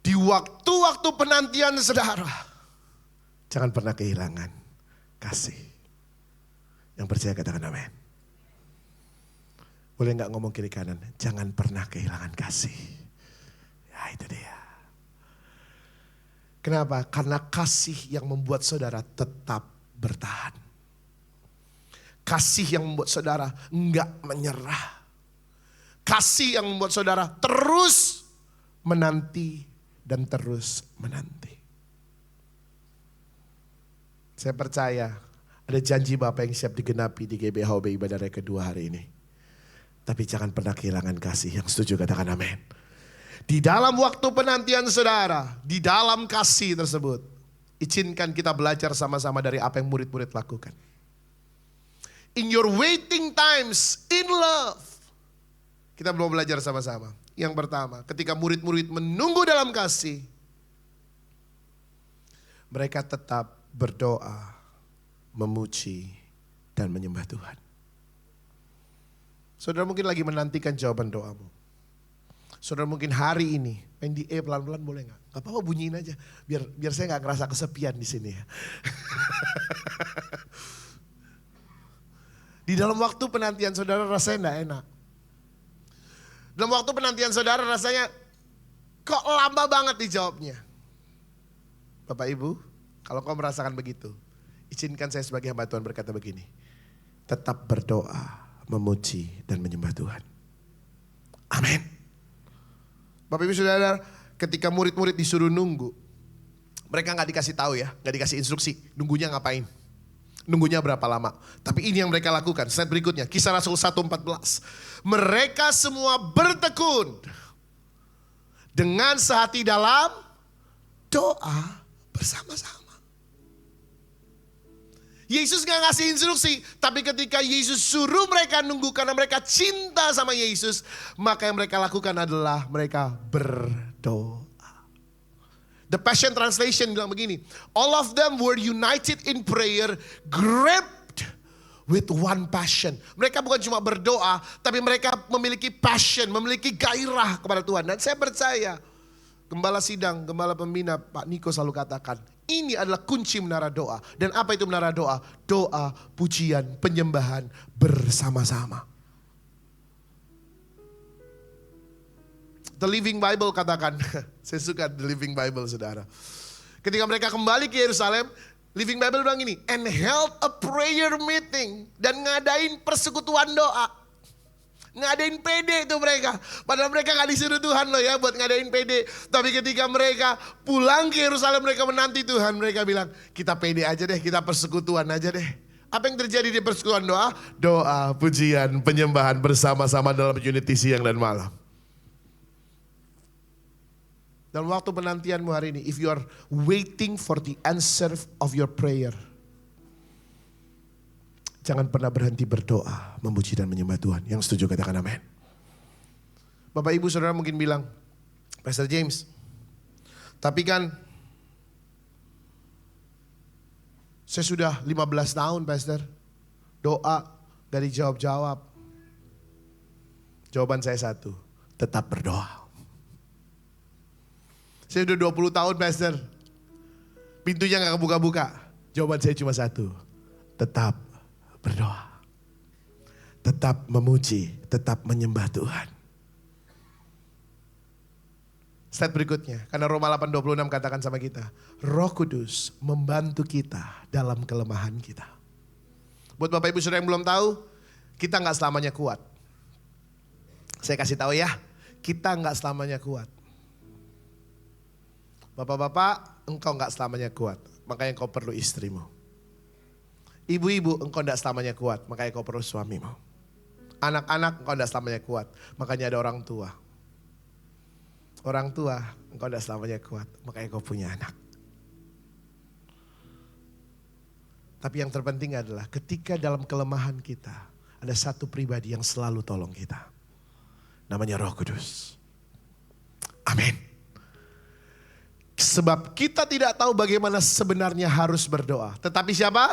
Di waktu-waktu penantian saudara, jangan pernah kehilangan kasih. Yang percaya katakan amin. Boleh gak ngomong kiri kanan? Jangan pernah kehilangan kasih. Ya itu dia. Kenapa? Karena kasih yang membuat saudara tetap bertahan. Kasih yang membuat saudara enggak menyerah. Kasih yang membuat saudara terus menanti dan terus menanti. Saya percaya ada janji Bapak yang siap digenapi di GBHOB ibadah raya kedua hari ini. Tapi jangan pernah kehilangan kasih. Yang setuju katakan amin. Di dalam waktu penantian saudara, di dalam kasih tersebut, izinkan kita belajar sama-sama dari apa yang murid-murid lakukan. In your waiting times, in love. Kita belum belajar sama-sama. Yang pertama, ketika murid-murid menunggu dalam kasih, Mereka tetap berdoa, memuji, dan menyembah Tuhan. Saudara mungkin lagi menantikan jawaban doamu. Saudara mungkin hari ini, main di pelan-pelan boleh gak? Gak apa-apa, bunyiin aja, biar saya gak ngerasa kesepian di sini ya. Di dalam waktu penantian saudara rasanya gak enak. Dalam waktu penantian saudara rasanya kok lama banget dijawabnya. Bapak Ibu, kalau kau merasakan begitu, izinkan saya sebagai hamba Tuhan berkata begini. Tetap berdoa, memuji, dan menyembah Tuhan. Amin. Bapak Ibu Saudara, ketika murid-murid disuruh nunggu, mereka gak dikasih tahu ya, gak dikasih instruksi, nunggunya ngapain. Nunggunya berapa lama. Tapi ini yang mereka lakukan. Slide berikutnya, Kisah Rasul 1:14. Mereka semua bertekun dengan sehati dalam doa bersama-sama. Yesus gak ngasih instruksi, tapi ketika Yesus suruh mereka nunggu karena mereka cinta sama Yesus, maka yang mereka lakukan adalah mereka berdoa. The Passion Translation bilang begini, all of them were united in prayer, gripped with one passion. Mereka bukan cuma berdoa, tapi mereka memiliki passion, memiliki gairah kepada Tuhan. Dan saya percaya, Gembala Sidang, Gembala Pembina, Pak Niko selalu katakan, ini adalah kunci menara doa. Dan apa itu menara doa? Doa, pujian, penyembahan bersama-sama. The Living Bible katakan, saya suka The Living Bible saudara. Ketika mereka kembali ke Yerusalem, Living Bible bilang gini, and held a prayer meeting. Dan ngadain persekutuan doa. Ngadain PD itu mereka. Padahal mereka gak disuruh Tuhan loh ya buat ngadain PD. Tapi ketika mereka pulang ke Yerusalem, mereka menanti Tuhan. Mereka bilang, kita PD aja deh, kita persekutuan aja deh. Apa yang terjadi di persekutuan doa? Doa, pujian, penyembahan bersama-sama dalam unity siang dan malam. Dalam waktu penantianmu hari ini, if you are waiting for the answer of your prayer, jangan pernah berhenti berdoa, memuji dan menyembah Tuhan. Yang setuju katakan amin. Bapak Ibu Saudara mungkin bilang, Pastor James, tapi kan saya sudah 15 tahun Pastor, doa gak dijawab-jawab. Jawaban saya satu, tetap berdoa. Saya udah 20 tahun Pastor, pintunya gak kebuka-buka. Jawaban saya cuma satu, tetap berdoa. Tetap memuji, tetap menyembah Tuhan. Slide berikutnya, karena Roma 8:26 katakan sama kita, Roh Kudus membantu kita dalam kelemahan kita. Buat Bapak Ibu Saudara yang belum tahu, kita gak selamanya kuat. Saya kasih tahu ya, kita gak selamanya kuat. Bapak-bapak, engkau gak selamanya kuat, makanya engkau perlu istrimu. Ibu-ibu, engkau gak selamanya kuat, makanya engkau perlu suamimu. Anak-anak, engkau gak selamanya kuat, makanya ada orang tua. Orang tua, engkau gak selamanya kuat, makanya engkau punya anak. Tapi yang terpenting adalah ketika dalam kelemahan kita, ada satu pribadi yang selalu tolong kita. Namanya Roh Kudus. Amin. Sebab kita tidak tahu bagaimana sebenarnya harus berdoa. Tetapi siapa?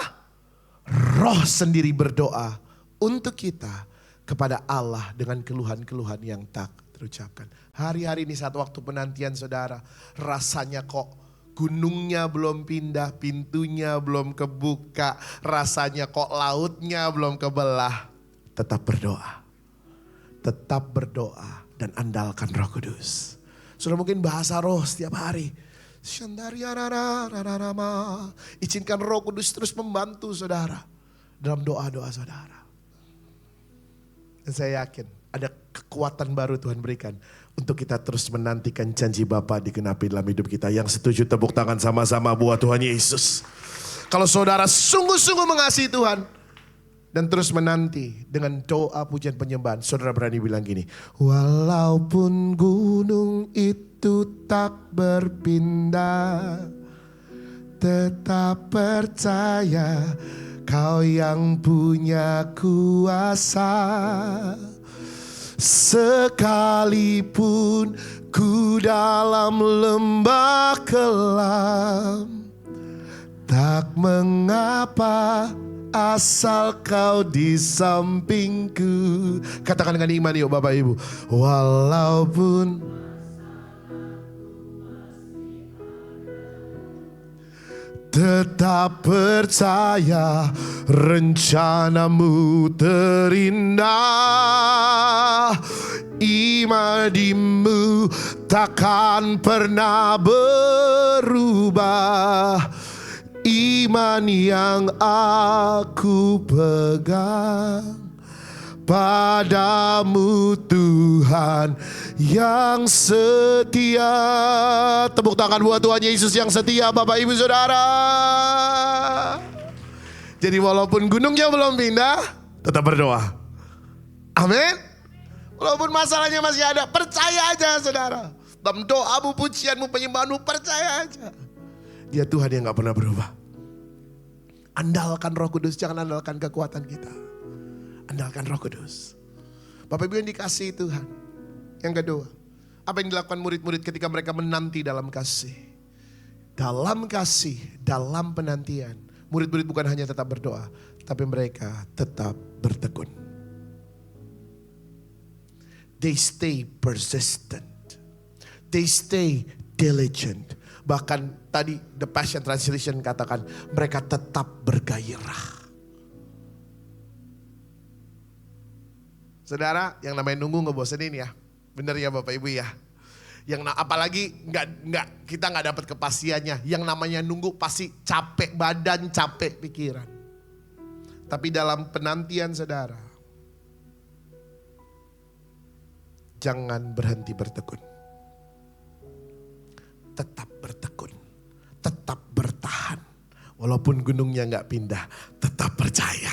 Roh sendiri berdoa untuk kita kepada Allah dengan keluhan-keluhan yang tak terucapkan. Hari-hari ini saat waktu penantian saudara, rasanya kok gunungnya belum pindah, pintunya belum kebuka, rasanya kok lautnya belum kebelah. Tetap berdoa. Tetap berdoa dan andalkan Roh Kudus. Sudah mungkin bahasa roh setiap hari. Izinkan Roh Kudus terus membantu saudara dalam doa-doa saudara. Dan saya yakin ada kekuatan baru Tuhan berikan untuk kita terus menantikan janji Bapa digenapi dalam hidup kita. Yang setuju tepuk tangan sama-sama buat Tuhan Yesus. Kalau saudara sungguh-sungguh mengasihi Tuhan dan terus menanti dengan doa pujian penyembahan, saudara berani bilang gini, walaupun gunung itu tak berpindah, tetap percaya Kau yang punya kuasa. Sekalipun ku dalam lembah kelam, Tak mengapa asal kau di sampingku. Katakan dengan iman yuk Bapak Ibu. Walaupun tetap percaya rencanamu terindah. Imanimu takkan pernah berubah. Iman yang aku pegang padamu Tuhan yang setia. Tepuk tangan buat Tuhan Yesus yang setia Bapak Ibu Saudara. Jadi walaupun gunungnya belum pindah, tetap berdoa. Amin. Walaupun masalahnya masih ada, percaya aja saudara. Dalam doamu, pujianmu, penyembahanmu, percaya aja. Dia Tuhan yang gak pernah berubah. Andalkan Roh Kudus, jangan andalkan kekuatan kita. Andalkan Roh Kudus. Bapak Ibu yang dikasihi Tuhan. Yang kedua, apa yang dilakukan murid-murid ketika mereka menanti dalam kasih? Dalam kasih, dalam penantian. Murid-murid bukan hanya tetap berdoa, tapi mereka tetap bertekun. They stay persistent. They stay diligent. Bahkan tadi The Passion Translation katakan mereka tetap bergairah. Saudara, yang namanya nunggu ngebosenin ya. Bener ya Bapak Ibu ya. Apalagi kita nggak dapat kepastiannya. Yang namanya nunggu pasti capek badan, capek pikiran. Tapi dalam penantian saudara, jangan berhenti bertekun. Tetap bertekun, tetap bertahan. Walaupun gunungnya nggak pindah, tetap percaya.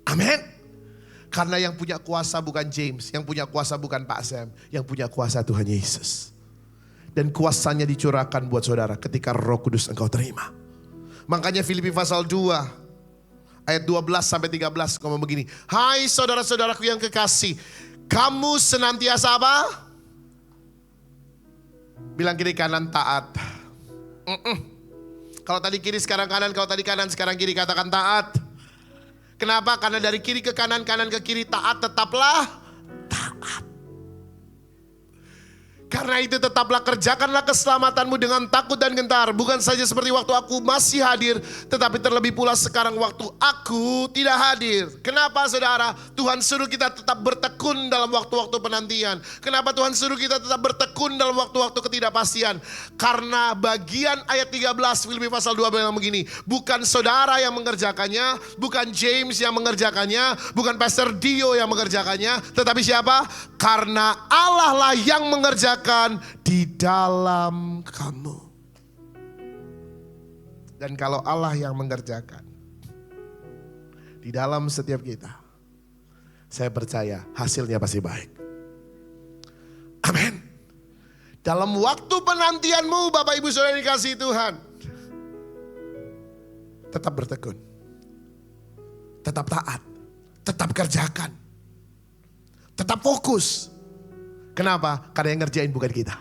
Amin. Karena yang punya kuasa bukan James, yang punya kuasa bukan Pak Sam, yang punya kuasa Tuhan Yesus. Dan kuasanya dicurahkan buat saudara ketika Roh Kudus engkau terima. Makanya Filipi pasal 2 ayat 12 sampai 13 ngomong begini. Hai saudara-saudaraku yang kekasih, kamu senantiasa apa? Bilang kiri kanan taat. Kalau tadi kiri sekarang kanan, kalau tadi kanan sekarang kiri, katakan taat. Kenapa? Karena dari kiri ke kanan, kanan ke kiri, taat tetaplah taat. Karena itu tetaplah kerjakanlah keselamatanmu dengan takut dan gentar. Bukan saja seperti waktu aku masih hadir, tetapi terlebih pula sekarang waktu aku tidak hadir. Kenapa saudara? Tuhan suruh kita tetap bertekun dalam waktu-waktu penantian. Kenapa Tuhan suruh kita tetap bertekun dalam waktu-waktu ketidakpastian? Karena bagian ayat 13 Filipi pasal 2 bilang begini. Bukan saudara yang mengerjakannya, bukan James yang mengerjakannya, bukan Pastor Dio yang mengerjakannya, tetapi siapa? Karena Allah lah yang mengerjakan di dalam kamu. Dan kalau Allah yang mengerjakan di dalam setiap kita, saya percaya hasilnya pasti baik. Amin. Dalam waktu penantianmu Bapak Ibu Saudara dikasihi Tuhan, tetap bertekun, tetap taat, tetap kerjakan, tetap fokus. Kenapa? Karena yang ngerjain bukan kita.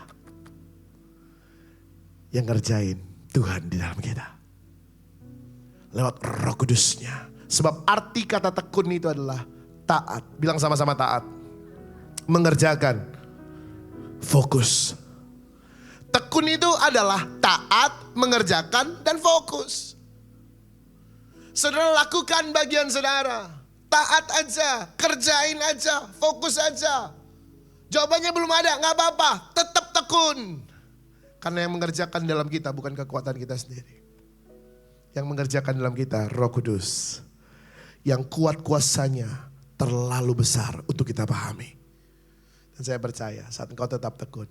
Yang ngerjain Tuhan di dalam kita. Lewat Roh Kudusnya. Sebab arti kata tekun itu adalah taat. Bilang sama-sama taat. Mengerjakan. Fokus. Tekun itu adalah taat, mengerjakan, dan fokus. Saudara lakukan bagian saudara. Taat aja, kerjain aja, fokus aja. Jawabannya belum ada, gak apa-apa, tetap tekun. Karena yang mengerjakan dalam kita bukan kekuatan kita sendiri. Yang mengerjakan dalam kita Roh Kudus. Yang kuat kuasanya terlalu besar untuk kita pahami. Dan saya percaya saat engkau tetap tekun,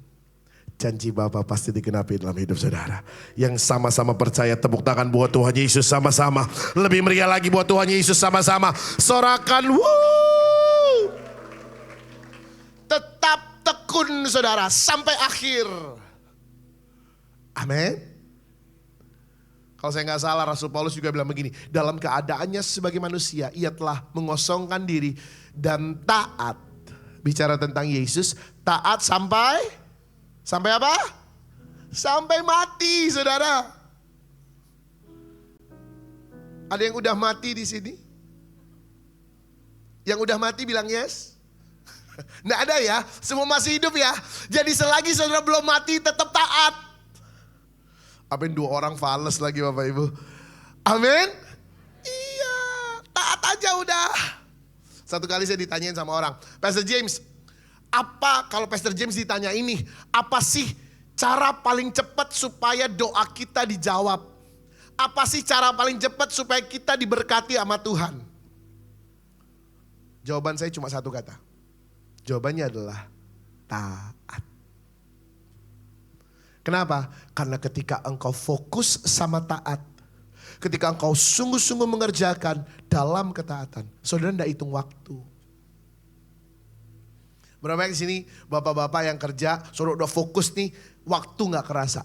janji Bapa pasti digenapi dalam hidup saudara. Yang sama-sama percaya, tepuk tangan buat Tuhan Yesus sama-sama. Lebih meriah lagi buat Tuhan Yesus sama-sama. Sorakan, wuuu. Tetap tekun saudara sampai akhir. Amin. Kalau saya nggak salah Rasul Paulus juga bilang begini. Dalam keadaannya sebagai manusia ia telah mengosongkan diri dan taat. Bicara tentang Yesus, taat sampai apa? Sampai mati saudara. Ada yang udah mati di sini? Yang udah mati bilang yes. Nggak ada ya, semua masih hidup ya. Jadi selagi saudara belum mati tetap taat. Amin, 2 orang fales lagi Bapak Ibu. Amin. Iya, taat aja udah. Satu kali saya ditanyain sama orang, Pastor James, apa kalau Pastor James ditanya ini, apa sih cara paling cepat supaya doa kita dijawab? Apa sih cara paling cepat supaya kita diberkati sama Tuhan? Jawaban saya cuma satu kata. Jawabannya adalah taat. Kenapa? Karena ketika engkau fokus sama taat, ketika engkau sungguh-sungguh mengerjakan dalam ketaatan, saudara tidak hitung waktu. Berapa yang di sini bapak-bapak yang kerja, saudara udah fokus nih, waktu gak kerasa.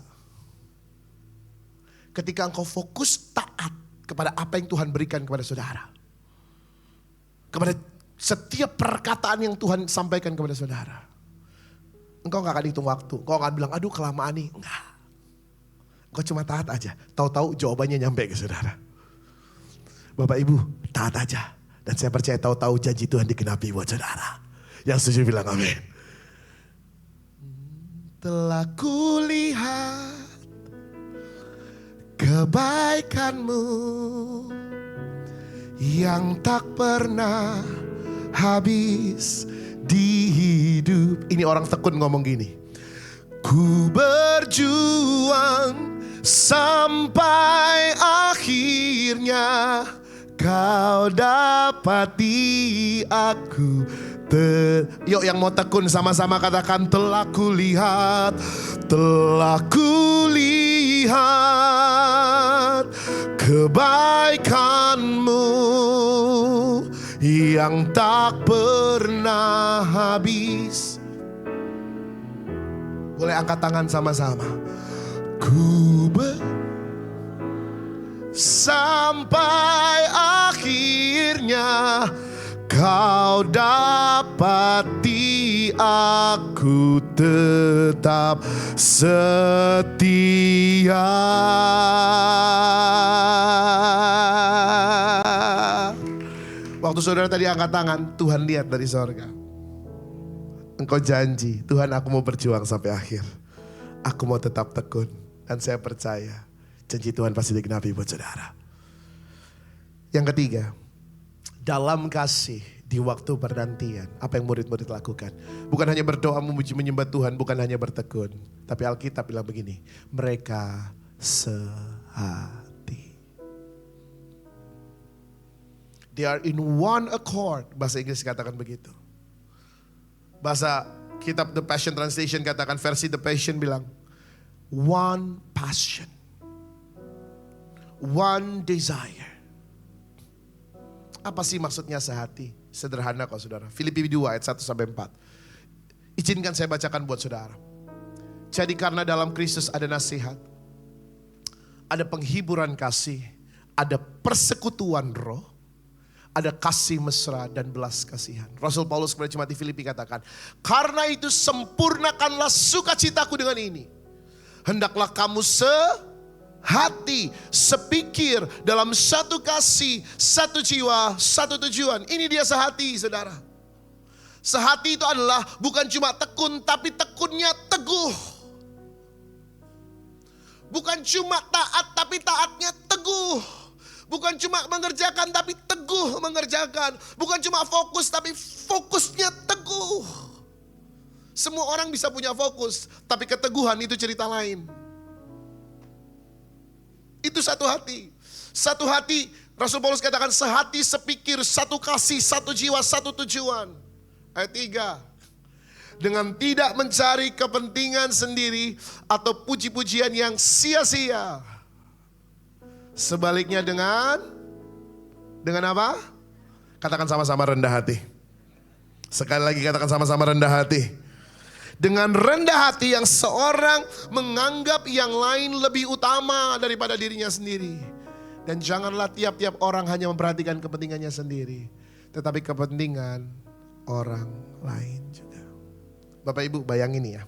Ketika engkau fokus taat kepada apa yang Tuhan berikan kepada saudara, kepada setiap perkataan yang Tuhan sampaikan kepada saudara, engkau gak akan hitung waktu. Engkau akan bilang, aduh kelamaan nih. Enggak. Engkau cuma taat aja. Tahu-tahu jawabannya nyampe ke saudara. Bapak Ibu, taat aja. Dan saya percaya tahu-tahu janji Tuhan digenapi buat saudara. Yang setuju bilang amin. Telah kulihat kebaikan-Mu yang tak pernah habis di hidup. Ini orang tekun ngomong gini. Ku berjuang sampai akhirnya Kau dapati aku. Yuk yang mau tekun sama-sama katakan, telah kulihat kebaikan-Mu yang tak pernah habis. Boleh angkat tangan sama-sama. Sampai akhirnya Kau dapati aku tetap setia. Waktu saudara tadi angkat tangan, Tuhan lihat dari sorga. Engkau janji, Tuhan aku mau berjuang sampai akhir. Aku mau tetap tekun. Dan saya percaya, janji Tuhan pasti digenapi buat saudara. Yang ketiga, dalam kasih di waktu pergantian, apa yang murid-murid lakukan? Bukan hanya berdoa memuji menyembah Tuhan, bukan hanya bertekun. Tapi Alkitab bilang begini, mereka sehati. They are in one accord. Bahasa Inggris katakan begitu. Bahasa kitab The Passion Translation katakan, versi The Passion bilang, one passion, one desire. Apa sih maksudnya sehati? Sederhana kok saudara. Filipi 2 ayat 1-4. Izinkan saya bacakan buat saudara. Jadi karena dalam Kristus ada nasihat, ada penghiburan kasih, ada persekutuan roh, ada kasih mesra dan belas kasihan. Rasul Paulus kepada jemaat di Filipi katakan, karena itu sempurnakanlah sukacitaku dengan ini. Hendaklah kamu sehati, sepikir, dalam satu kasih, satu jiwa, satu tujuan. Ini dia sehati, saudara. Sehati itu adalah bukan cuma tekun, tapi tekunnya teguh. Bukan cuma taat, tapi taatnya teguh. Bukan cuma mengerjakan, tapi teguh mengerjakan. Bukan cuma fokus, tapi fokusnya teguh. Semua orang bisa punya fokus, tapi keteguhan itu cerita lain. Itu satu hati. Satu hati, Rasul Paulus katakan sehati, sepikir, satu kasih, satu jiwa, satu tujuan. Ayat 3. Dengan tidak mencari kepentingan sendiri atau puji-pujian yang sia-sia. Sebaliknya dengan apa? Katakan sama-sama rendah hati. Sekali lagi katakan sama-sama rendah hati. Dengan rendah hati yang seorang menganggap yang lain lebih utama daripada dirinya sendiri. Dan janganlah tiap-tiap orang hanya memperhatikan kepentingannya sendiri, tetapi kepentingan orang lain juga. Bapak Ibu bayangin ya.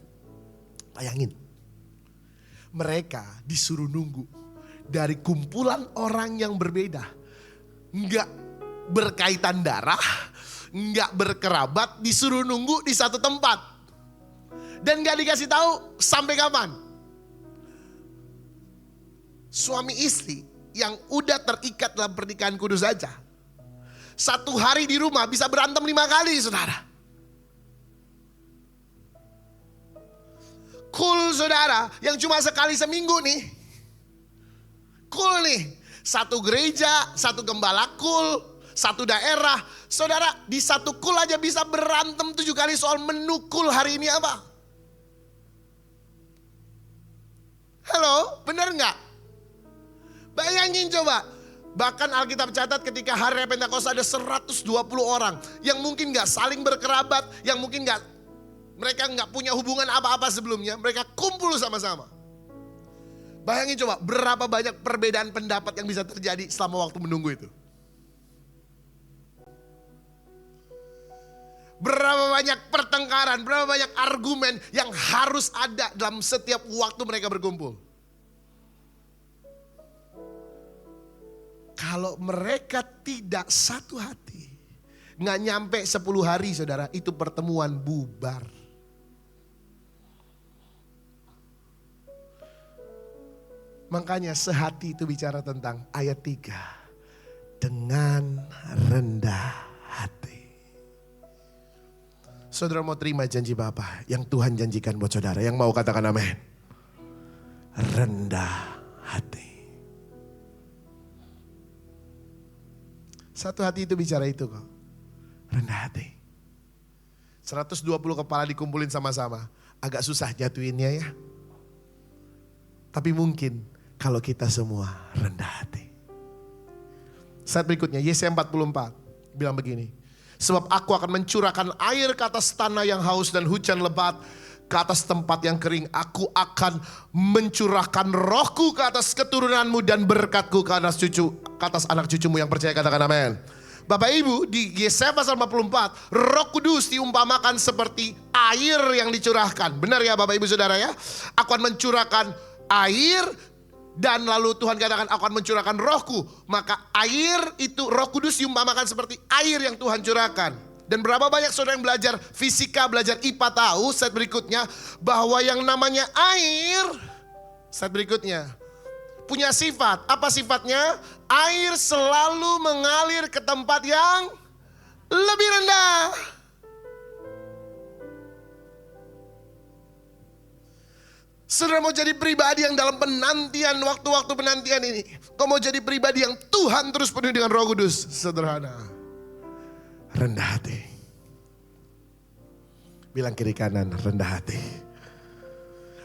Bayangin. Mereka disuruh nunggu dari kumpulan orang yang berbeda. nggak berkaitan darah, nggak berkerabat, disuruh nunggu di satu tempat. Dan nggak dikasih tahu sampai kapan. Suami istri yang udah terikat dalam pernikahan kudus saja, satu hari di rumah bisa berantem 5 kali, saudara. Cool, saudara, yang cuma sekali seminggu nih. Cool nih, satu gereja, satu gembala cool, satu daerah. Saudara, di satu cool aja bisa berantem 7 kali soal menu cool hari ini apa. Halo, bener nggak? Bayangin coba. Bahkan Alkitab catat ketika hari Pentakosta ada 120 orang yang mungkin gak saling berkerabat, yang mungkin mereka gak punya hubungan apa-apa sebelumnya, mereka kumpul sama-sama. Bayangin coba berapa banyak perbedaan pendapat yang bisa terjadi selama waktu menunggu itu. Berapa banyak pertengkaran, berapa banyak argumen yang harus ada dalam setiap waktu mereka berkumpul. Kalau mereka tidak satu hati, nggak nyampe 10 hari, saudara, itu pertemuan bubar. Makanya sehati itu bicara tentang ayat 3. Dengan rendah hati. Saudara mau terima janji Bapa yang Tuhan janjikan buat saudara, yang mau katakan amin. Rendah hati. Satu hati itu bicara itu kok. Rendah hati. 120 kepala dikumpulin sama-sama. Agak susah jatuhinnya ya. Tapi mungkin kalau kita semua rendah hati. Saat berikutnya Yesaya 44 bilang begini. Sebab aku akan mencurahkan air ke atas tanah yang haus dan hujan lebat ke atas tempat yang kering. Aku akan mencurahkan rohku ke atas keturunanmu dan berkatku ke atas anak cucumu yang percaya, katakan amin. Bapak Ibu, di Yesaya pasal 44, Roh Kudus diumpamakan seperti air yang dicurahkan. Benar ya Bapak Ibu Saudara ya? Aku akan mencurahkan air dan lalu Tuhan katakan aku akan mencurahkan rohku. Maka air itu, Roh Kudus diumpamakan seperti air yang Tuhan curahkan. Dan berapa banyak saudara yang belajar fisika, belajar IPA tahu saat berikutnya bahwa yang namanya air, saat berikutnya punya sifat. Apa sifatnya? Air selalu mengalir ke tempat yang lebih rendah. Saudara mau jadi pribadi yang dalam penantian, waktu-waktu penantian ini, kau mau jadi pribadi yang Tuhan terus penuhi dengan Roh Kudus. Sederhana, rendah hati. Bilang kiri kanan, rendah hati.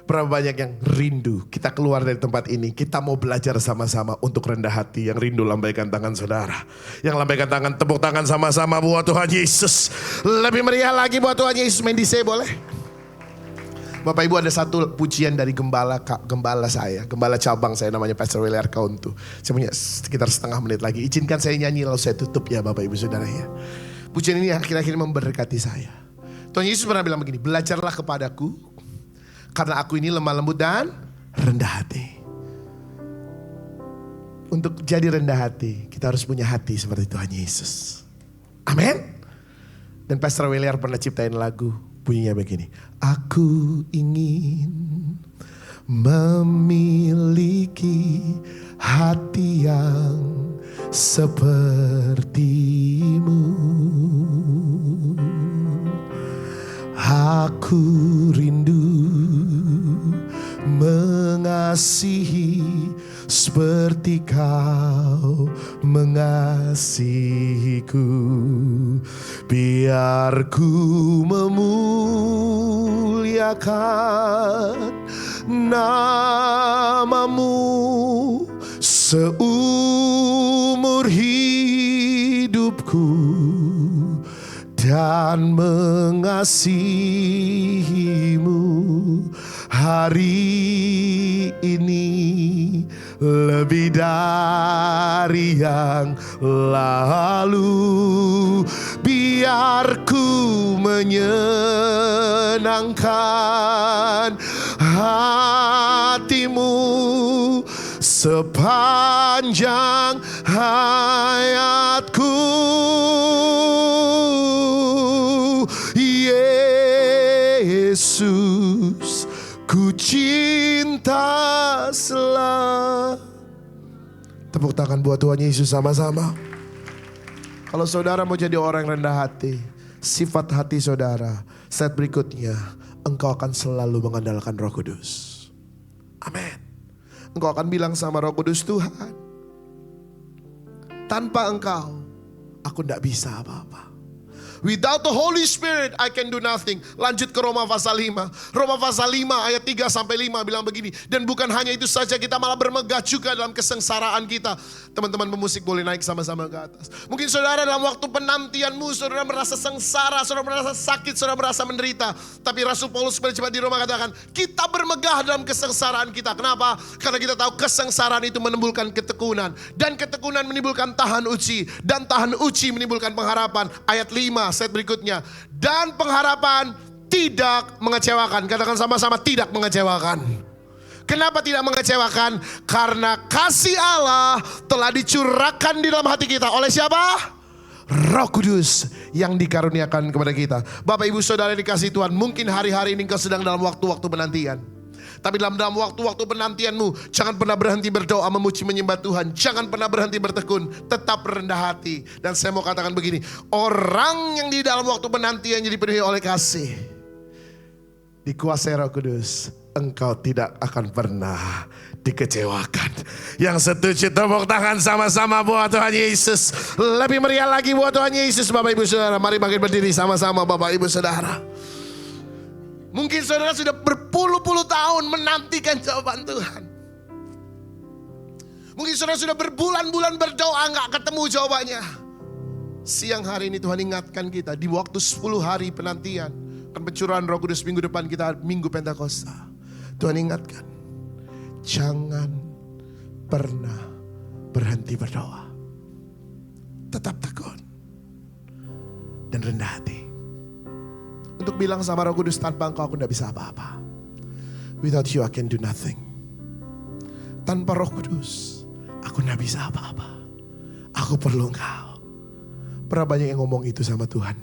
Berapa banyak yang rindu kita keluar dari tempat ini, kita mau belajar sama-sama untuk rendah hati. Yang rindu lambaikan tangan saudara. Yang lambaikan tangan, tepuk tangan sama-sama buat Tuhan Yesus. Lebih meriah lagi buat Tuhan Yesus. Main DC boleh? Bapak Ibu, ada satu pujian dari gembala saya, gembala cabang saya, namanya Pastor William Kauntu. Saya punya sekitar setengah menit lagi. Izinkan saya nyanyi lalu saya tutup ya Bapak Ibu Saudara ya. Pujian ini akhir-akhir memberkati saya. Tuhan Yesus pernah bilang begini, belajarlah kepadaku karena aku ini lemah lembut dan rendah hati. Untuk jadi rendah hati, kita harus punya hati seperti Tuhan Yesus. Amin. Dan Pastor William pernah ciptain lagu, bunyinya begini. Aku ingin memiliki hati yang sepertimu. Aku rindu mengasihi seperti kau mengasihiku. Biar ku memuliakan namamu seumur hidupku dan mengasihimu hari ini lebih dari yang lalu. Biar ku menyenangkan hatimu sepanjang hayatku. Yesus, ku cinta selalu. Tepuk tangan buat Tuhan Yesus sama-sama. Kalau saudara mau jadi orang yang rendah hati, sifat hati saudara, set berikutnya, engkau akan selalu mengandalkan Roh Kudus. Amin. Engkau akan bilang sama Roh Kudus, Tuhan, tanpa engkau, aku tidak bisa apa-apa. Without the Holy Spirit, I can do nothing. Lanjut ke Roma pasal 5. Roma pasal 5 ayat 3 sampai 5 bilang begini. Dan bukan hanya itu saja, kita malah bermegah juga dalam kesengsaraan kita. Teman-teman pemusik boleh naik sama-sama ke atas. Mungkin saudara dalam waktu penantianmu, saudara merasa sengsara, saudara merasa sakit, saudara merasa menderita. Tapi Rasul Paulus cepat di Roma katakan, kita bermegah dalam kesengsaraan kita. Kenapa? Karena kita tahu kesengsaraan itu menimbulkan ketekunan. Dan ketekunan menimbulkan tahan uji. Dan tahan uji menimbulkan pengharapan. Ayat 5. Set berikutnya, dan pengharapan tidak mengecewakan. Katakan sama-sama, tidak mengecewakan. Kenapa tidak mengecewakan? Karena kasih Allah telah dicurahkan di dalam hati kita. Oleh siapa? Roh Kudus yang dikaruniakan kepada kita. Bapak ibu saudara yang dikasihi Tuhan, mungkin hari-hari ini kau sedang dalam waktu-waktu penantian. Tapi dalam waktu-waktu penantianmu, jangan pernah berhenti berdoa, memuji, menyembah Tuhan. Jangan pernah berhenti bertekun, tetap rendah hati. Dan saya mau katakan begini, orang yang di dalam waktu penantian jadi dipenuhi oleh kasih, dikuasai Roh Kudus, engkau tidak akan pernah dikecewakan. Yang setuju tepuk tangan sama-sama buat Tuhan Yesus. Lebih meriah lagi buat Tuhan Yesus. Bapak ibu saudara, mari bangkit berdiri sama-sama Bapak ibu saudara. Mungkin saudara sudah berpuluh-puluh tahun menantikan jawaban Tuhan. Mungkin saudara sudah berbulan-bulan berdoa gak ketemu jawabannya. Siang hari ini Tuhan ingatkan kita di waktu 10 hari penantian akan pencurahan Roh Kudus minggu depan kita, Minggu Pentakosta. Tuhan ingatkan, jangan pernah berhenti berdoa. Tetap tekun dan rendah hati. Untuk bilang sama Roh Kudus, tanpa engkau aku tidak bisa apa-apa. Without you I can do nothing. Tanpa Roh Kudus aku tidak bisa apa-apa. Aku perlu engkau. Berapa banyak yang ngomong itu sama Tuhan?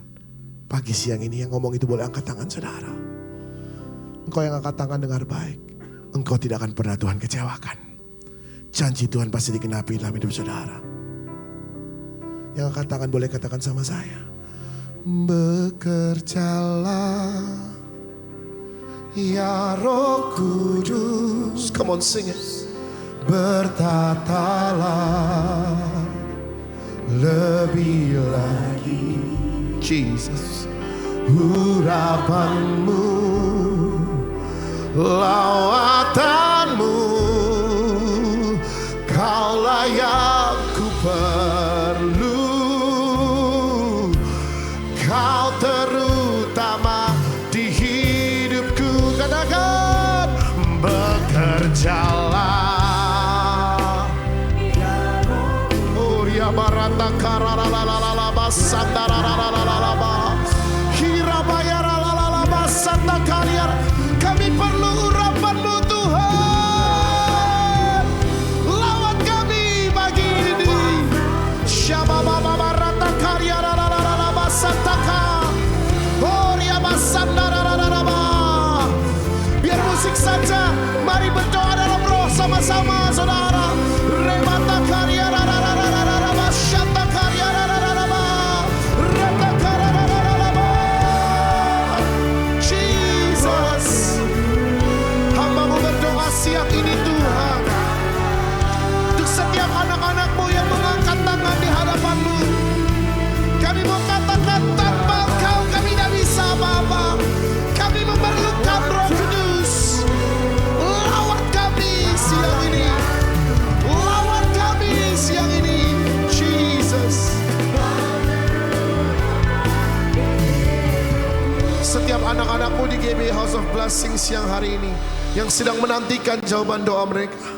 Pagi siang ini yang ngomong itu boleh angkat tangan saudara. Engkau yang angkat tangan dengar baik. Engkau tidak akan pernah Tuhan kecewakan. Janji Tuhan pasti dikenapi dalam hidup saudara. Yang angkat tangan boleh katakan sama saya. Bekerjalah ya Roh Kudus. Come on sing it. Bertatalah lebih lagi Jesus. Urapanmu, lawatanmu, kaulah yang ku perlu. Kau terutama di hidupku. Katakan, bekerjalah. Oh ya barata karalalalala sandaralalalala hirabayaralalala santa kaliar. Kami perlu urapan-Mu Tuhan. Lawat kami pagi ini. Syababa barata kaliaralalala santaka. Boria basandaralalalala. Biar musik saja, mari berdoa dalam roh sama-sama saudara. Remata kaliaralalala santa kaliaralalala. Rata kaliaralalala. Jesus, hamba-Mu berdoa siang ini Tuhan, untuk setiap anak-anak-Mu yang mengangkat tangan di hadapan-Mu. Kami mau katakan, tanpa Engkau kami tidak bisa apa-apa. Kami memerlukan Roh Kudus. Lawat kami siang ini. Lawat kami siang ini. Jesus. Setiap anak-anak-Mu di GB House of Blessing siang hari ini yang sedang menantikan jawaban doa mereka.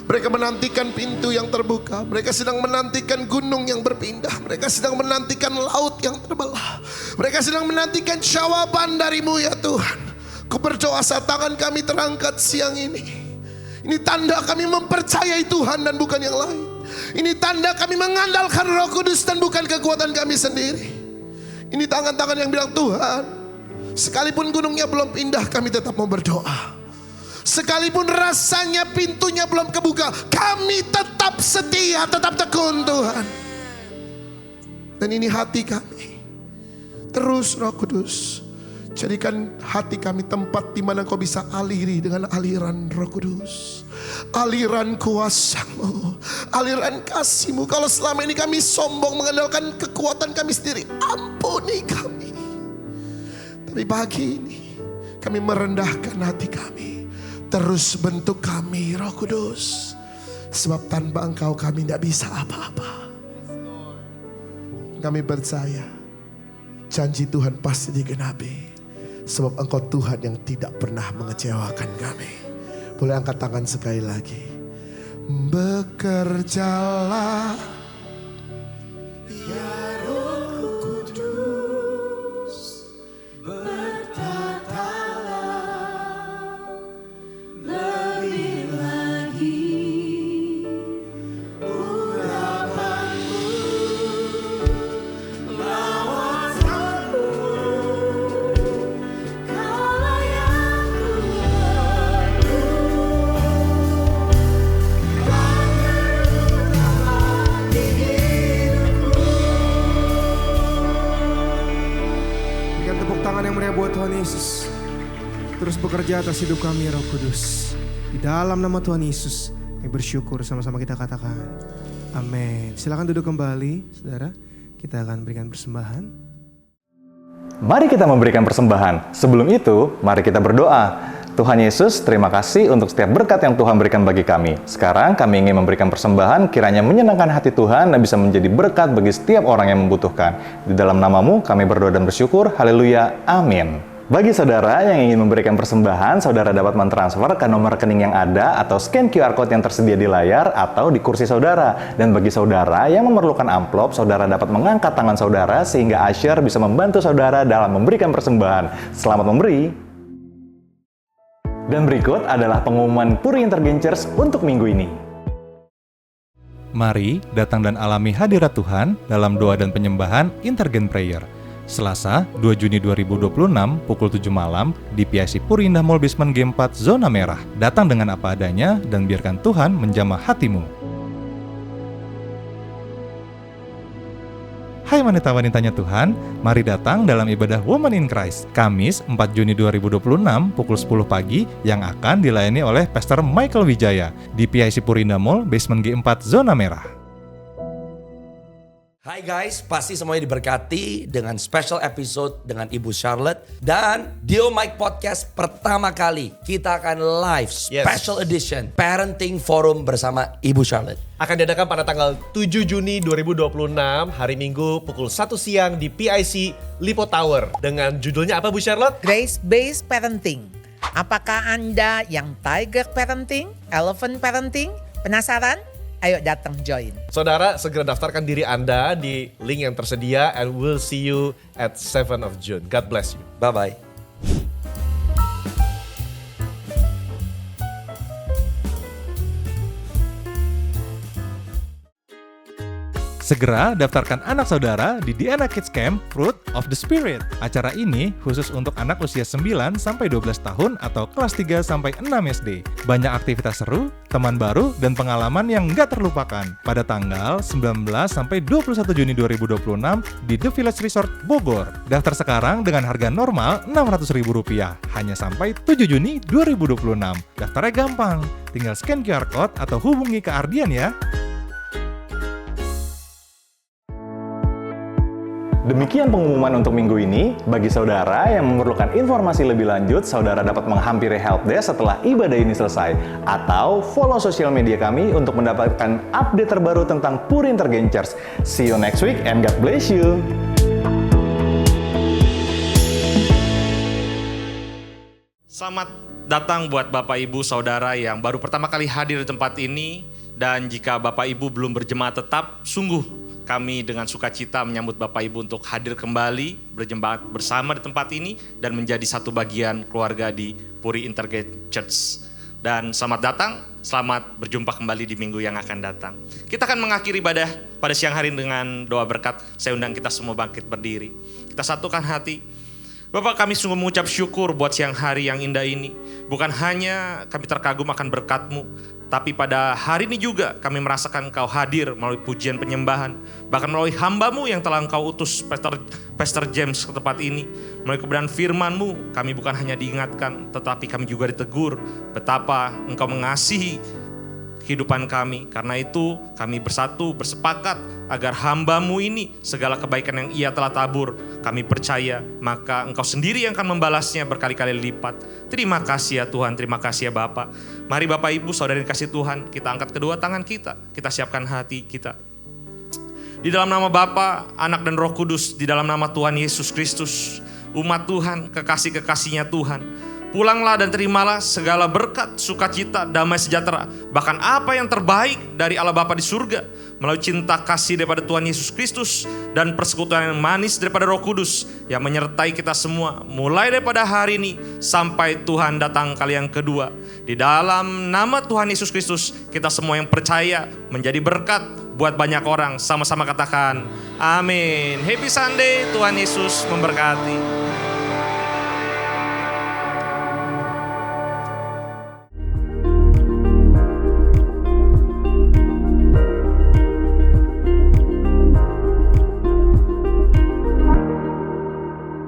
Mereka menantikan pintu yang terbuka. Mereka sedang menantikan gunung yang berpindah. Mereka sedang menantikan laut yang terbelah. Mereka sedang menantikan jawaban dari-Mu ya Tuhan. Ku berdoa saat tangan kami terangkat siang ini. Ini tanda kami mempercayai Tuhan dan bukan yang lain. Ini tanda kami mengandalkan Roh Kudus dan bukan kekuatan kami sendiri. Ini tangan-tangan yang bilang, Tuhan, sekalipun gunungnya belum pindah, kami tetap mau berdoa. Sekalipun rasanya pintunya belum kebuka, kami tetap setia, tetap tekun Tuhan. Dan ini hati kami. Terus Roh Kudus, jadikan hati kami tempat di mana Kau bisa aliri dengan aliran Roh Kudus. Aliran kuasa-Mu, aliran kasih-Mu. Kalau selama ini kami sombong mengandalkan kekuatan kami sendiri, ampuni kami. Tapi pagi ini kami merendahkan hati kami. Terus bentuk kami Roh Kudus. Sebab tanpa Engkau kami tidak bisa apa-apa. Kami percaya janji Tuhan pasti digenapi. Sebab Engkau Tuhan yang tidak pernah mengecewakan kami. Boleh angkat tangan sekali lagi. Bekerjalah ya Roh Kudus, bertatalah lebih lagi urapanmu, lawatanmu, Kaulah yang Berikan tepuk tangan yang meriah buat Tuhan Yesus. Terus bekerja atas hidup kami Roh Kudus. Di dalam nama Tuhan Yesus kami bersyukur, sama-sama kita katakan amin. Silakan duduk kembali saudara. Kita akan berikan persembahan. Mari kita memberikan persembahan. Sebelum itu, mari kita berdoa. Tuhan Yesus, terima kasih untuk setiap berkat yang Tuhan berikan bagi kami. Sekarang kami ingin memberikan persembahan kiranya menyenangkan hati Tuhan dan bisa menjadi berkat bagi setiap orang yang membutuhkan. Di dalam nama-Mu kami berdoa dan bersyukur. Haleluya. Amin. Bagi saudara yang ingin memberikan persembahan, saudara dapat mentransfer ke nomor rekening yang ada atau scan QR Code yang tersedia di layar atau di kursi saudara. Dan bagi saudara yang memerlukan amplop, saudara dapat mengangkat tangan saudara sehingga usher bisa membantu saudara dalam memberikan persembahan. Selamat memberi. Dan berikut adalah pengumuman Puri Intergengers untuk minggu ini. Mari datang dan alami hadirat Tuhan dalam doa dan penyembahan Intergen Prayer. Selasa, 2 Juni 2026, pukul 7 malam, di PIC Puri Indah Mall Basement G4 Zona Merah. Datang dengan apa adanya dan biarkan Tuhan menjamah hatimu. Hai wanita-wanitanya Tuhan, mari datang dalam ibadah Woman in Christ, Kamis 4 Juni 2026, pukul 10 pagi, yang akan dilayani oleh Pastor Michael Wijaya, di PIC Puri Indah Mall Basement G4 Zona Merah. Hai guys, pasti semuanya diberkati dengan special episode dengan Ibu Charlotte. Dan Dio Mike Podcast pertama kali kita akan live special edition Parenting Forum bersama Ibu Charlotte. Akan diadakan pada tanggal 7 Juni 2026, hari Minggu pukul 1 siang di PIC Lipo Tower. Dengan judulnya apa Bu Charlotte? Grace-Based Parenting. Apakah Anda yang Tiger Parenting, Elephant Parenting? Penasaran? Ayo datang join. Saudara, segera daftarkan diri Anda di link yang tersedia and we'll see you at 7 of June. God bless you. Bye-bye. Segera daftarkan anak saudara di Diana Kids Camp Fruit of the Spirit. Acara ini khusus untuk anak usia 9-12 tahun atau kelas 3-6 SD. Banyak aktivitas seru, teman baru, dan pengalaman yang nggak terlupakan. Pada tanggal 19-21 Juni 2026 di The Village Resort Bogor. Daftar sekarang dengan harga normal Rp600.000, hanya sampai 7 Juni 2026. Daftarnya gampang, tinggal scan QR Code atau hubungi ke Ardian ya. Demikian pengumuman untuk minggu ini. Bagi saudara yang memerlukan informasi lebih lanjut, saudara dapat menghampiri helpdesk setelah ibadah ini selesai. Atau follow sosial media kami untuk mendapatkan update terbaru tentang Puri Intergengers. See you next week and God bless you. Selamat datang buat Bapak Ibu Saudara yang baru pertama kali hadir di tempat ini. Dan jika Bapak Ibu belum berjemaat tetap, sungguh kami dengan sukacita menyambut Bapak Ibu untuk hadir kembali berjemaat bersama di tempat ini dan menjadi satu bagian keluarga di Puri Intergengers Church. Dan selamat datang, selamat berjumpa kembali di minggu yang akan datang. Kita akan mengakhiri ibadah pada siang hari dengan doa berkat. Saya undang kita semua bangkit berdiri. Kita satukan hati. Bapak, kami sungguh mengucap syukur buat siang hari yang indah ini. Bukan hanya kami terkagum akan berkat-Mu, tapi pada hari ini juga kami merasakan Engkau hadir melalui pujian penyembahan. Bahkan melalui hamba-Mu yang telah Engkau utus Pastor James ke tempat ini. Melalui kebenaran firman-Mu kami bukan hanya diingatkan, tetapi kami juga ditegur betapa Engkau mengasihi kehidupan kami. Karena itu kami bersatu bersepakat agar hamba-Mu ini segala kebaikan yang Ia telah tabur, kami percaya maka Engkau sendiri yang akan membalasnya berkali-kali lipat. Terima kasih ya Tuhan, terima kasih ya Bapak. Mari Bapak Ibu saudara yang kasih Tuhan, kita angkat kedua tangan kita siapkan hati kita. Di dalam nama Bapa, Anak dan Roh Kudus, di dalam nama Tuhan Yesus Kristus, umat Tuhan, kekasih-kekasihnya Tuhan, pulanglah dan terimalah segala berkat, sukacita, damai sejahtera, bahkan apa yang terbaik dari Allah Bapa di surga, melalui cinta kasih daripada Tuhan Yesus Kristus dan persekutuan yang manis daripada Roh Kudus yang menyertai kita semua, mulai daripada hari ini sampai Tuhan datang kali yang kedua. Di dalam nama Tuhan Yesus Kristus, kita semua yang percaya menjadi berkat buat banyak orang. Sama-sama katakan amin. Happy Sunday, Tuhan Yesus memberkati.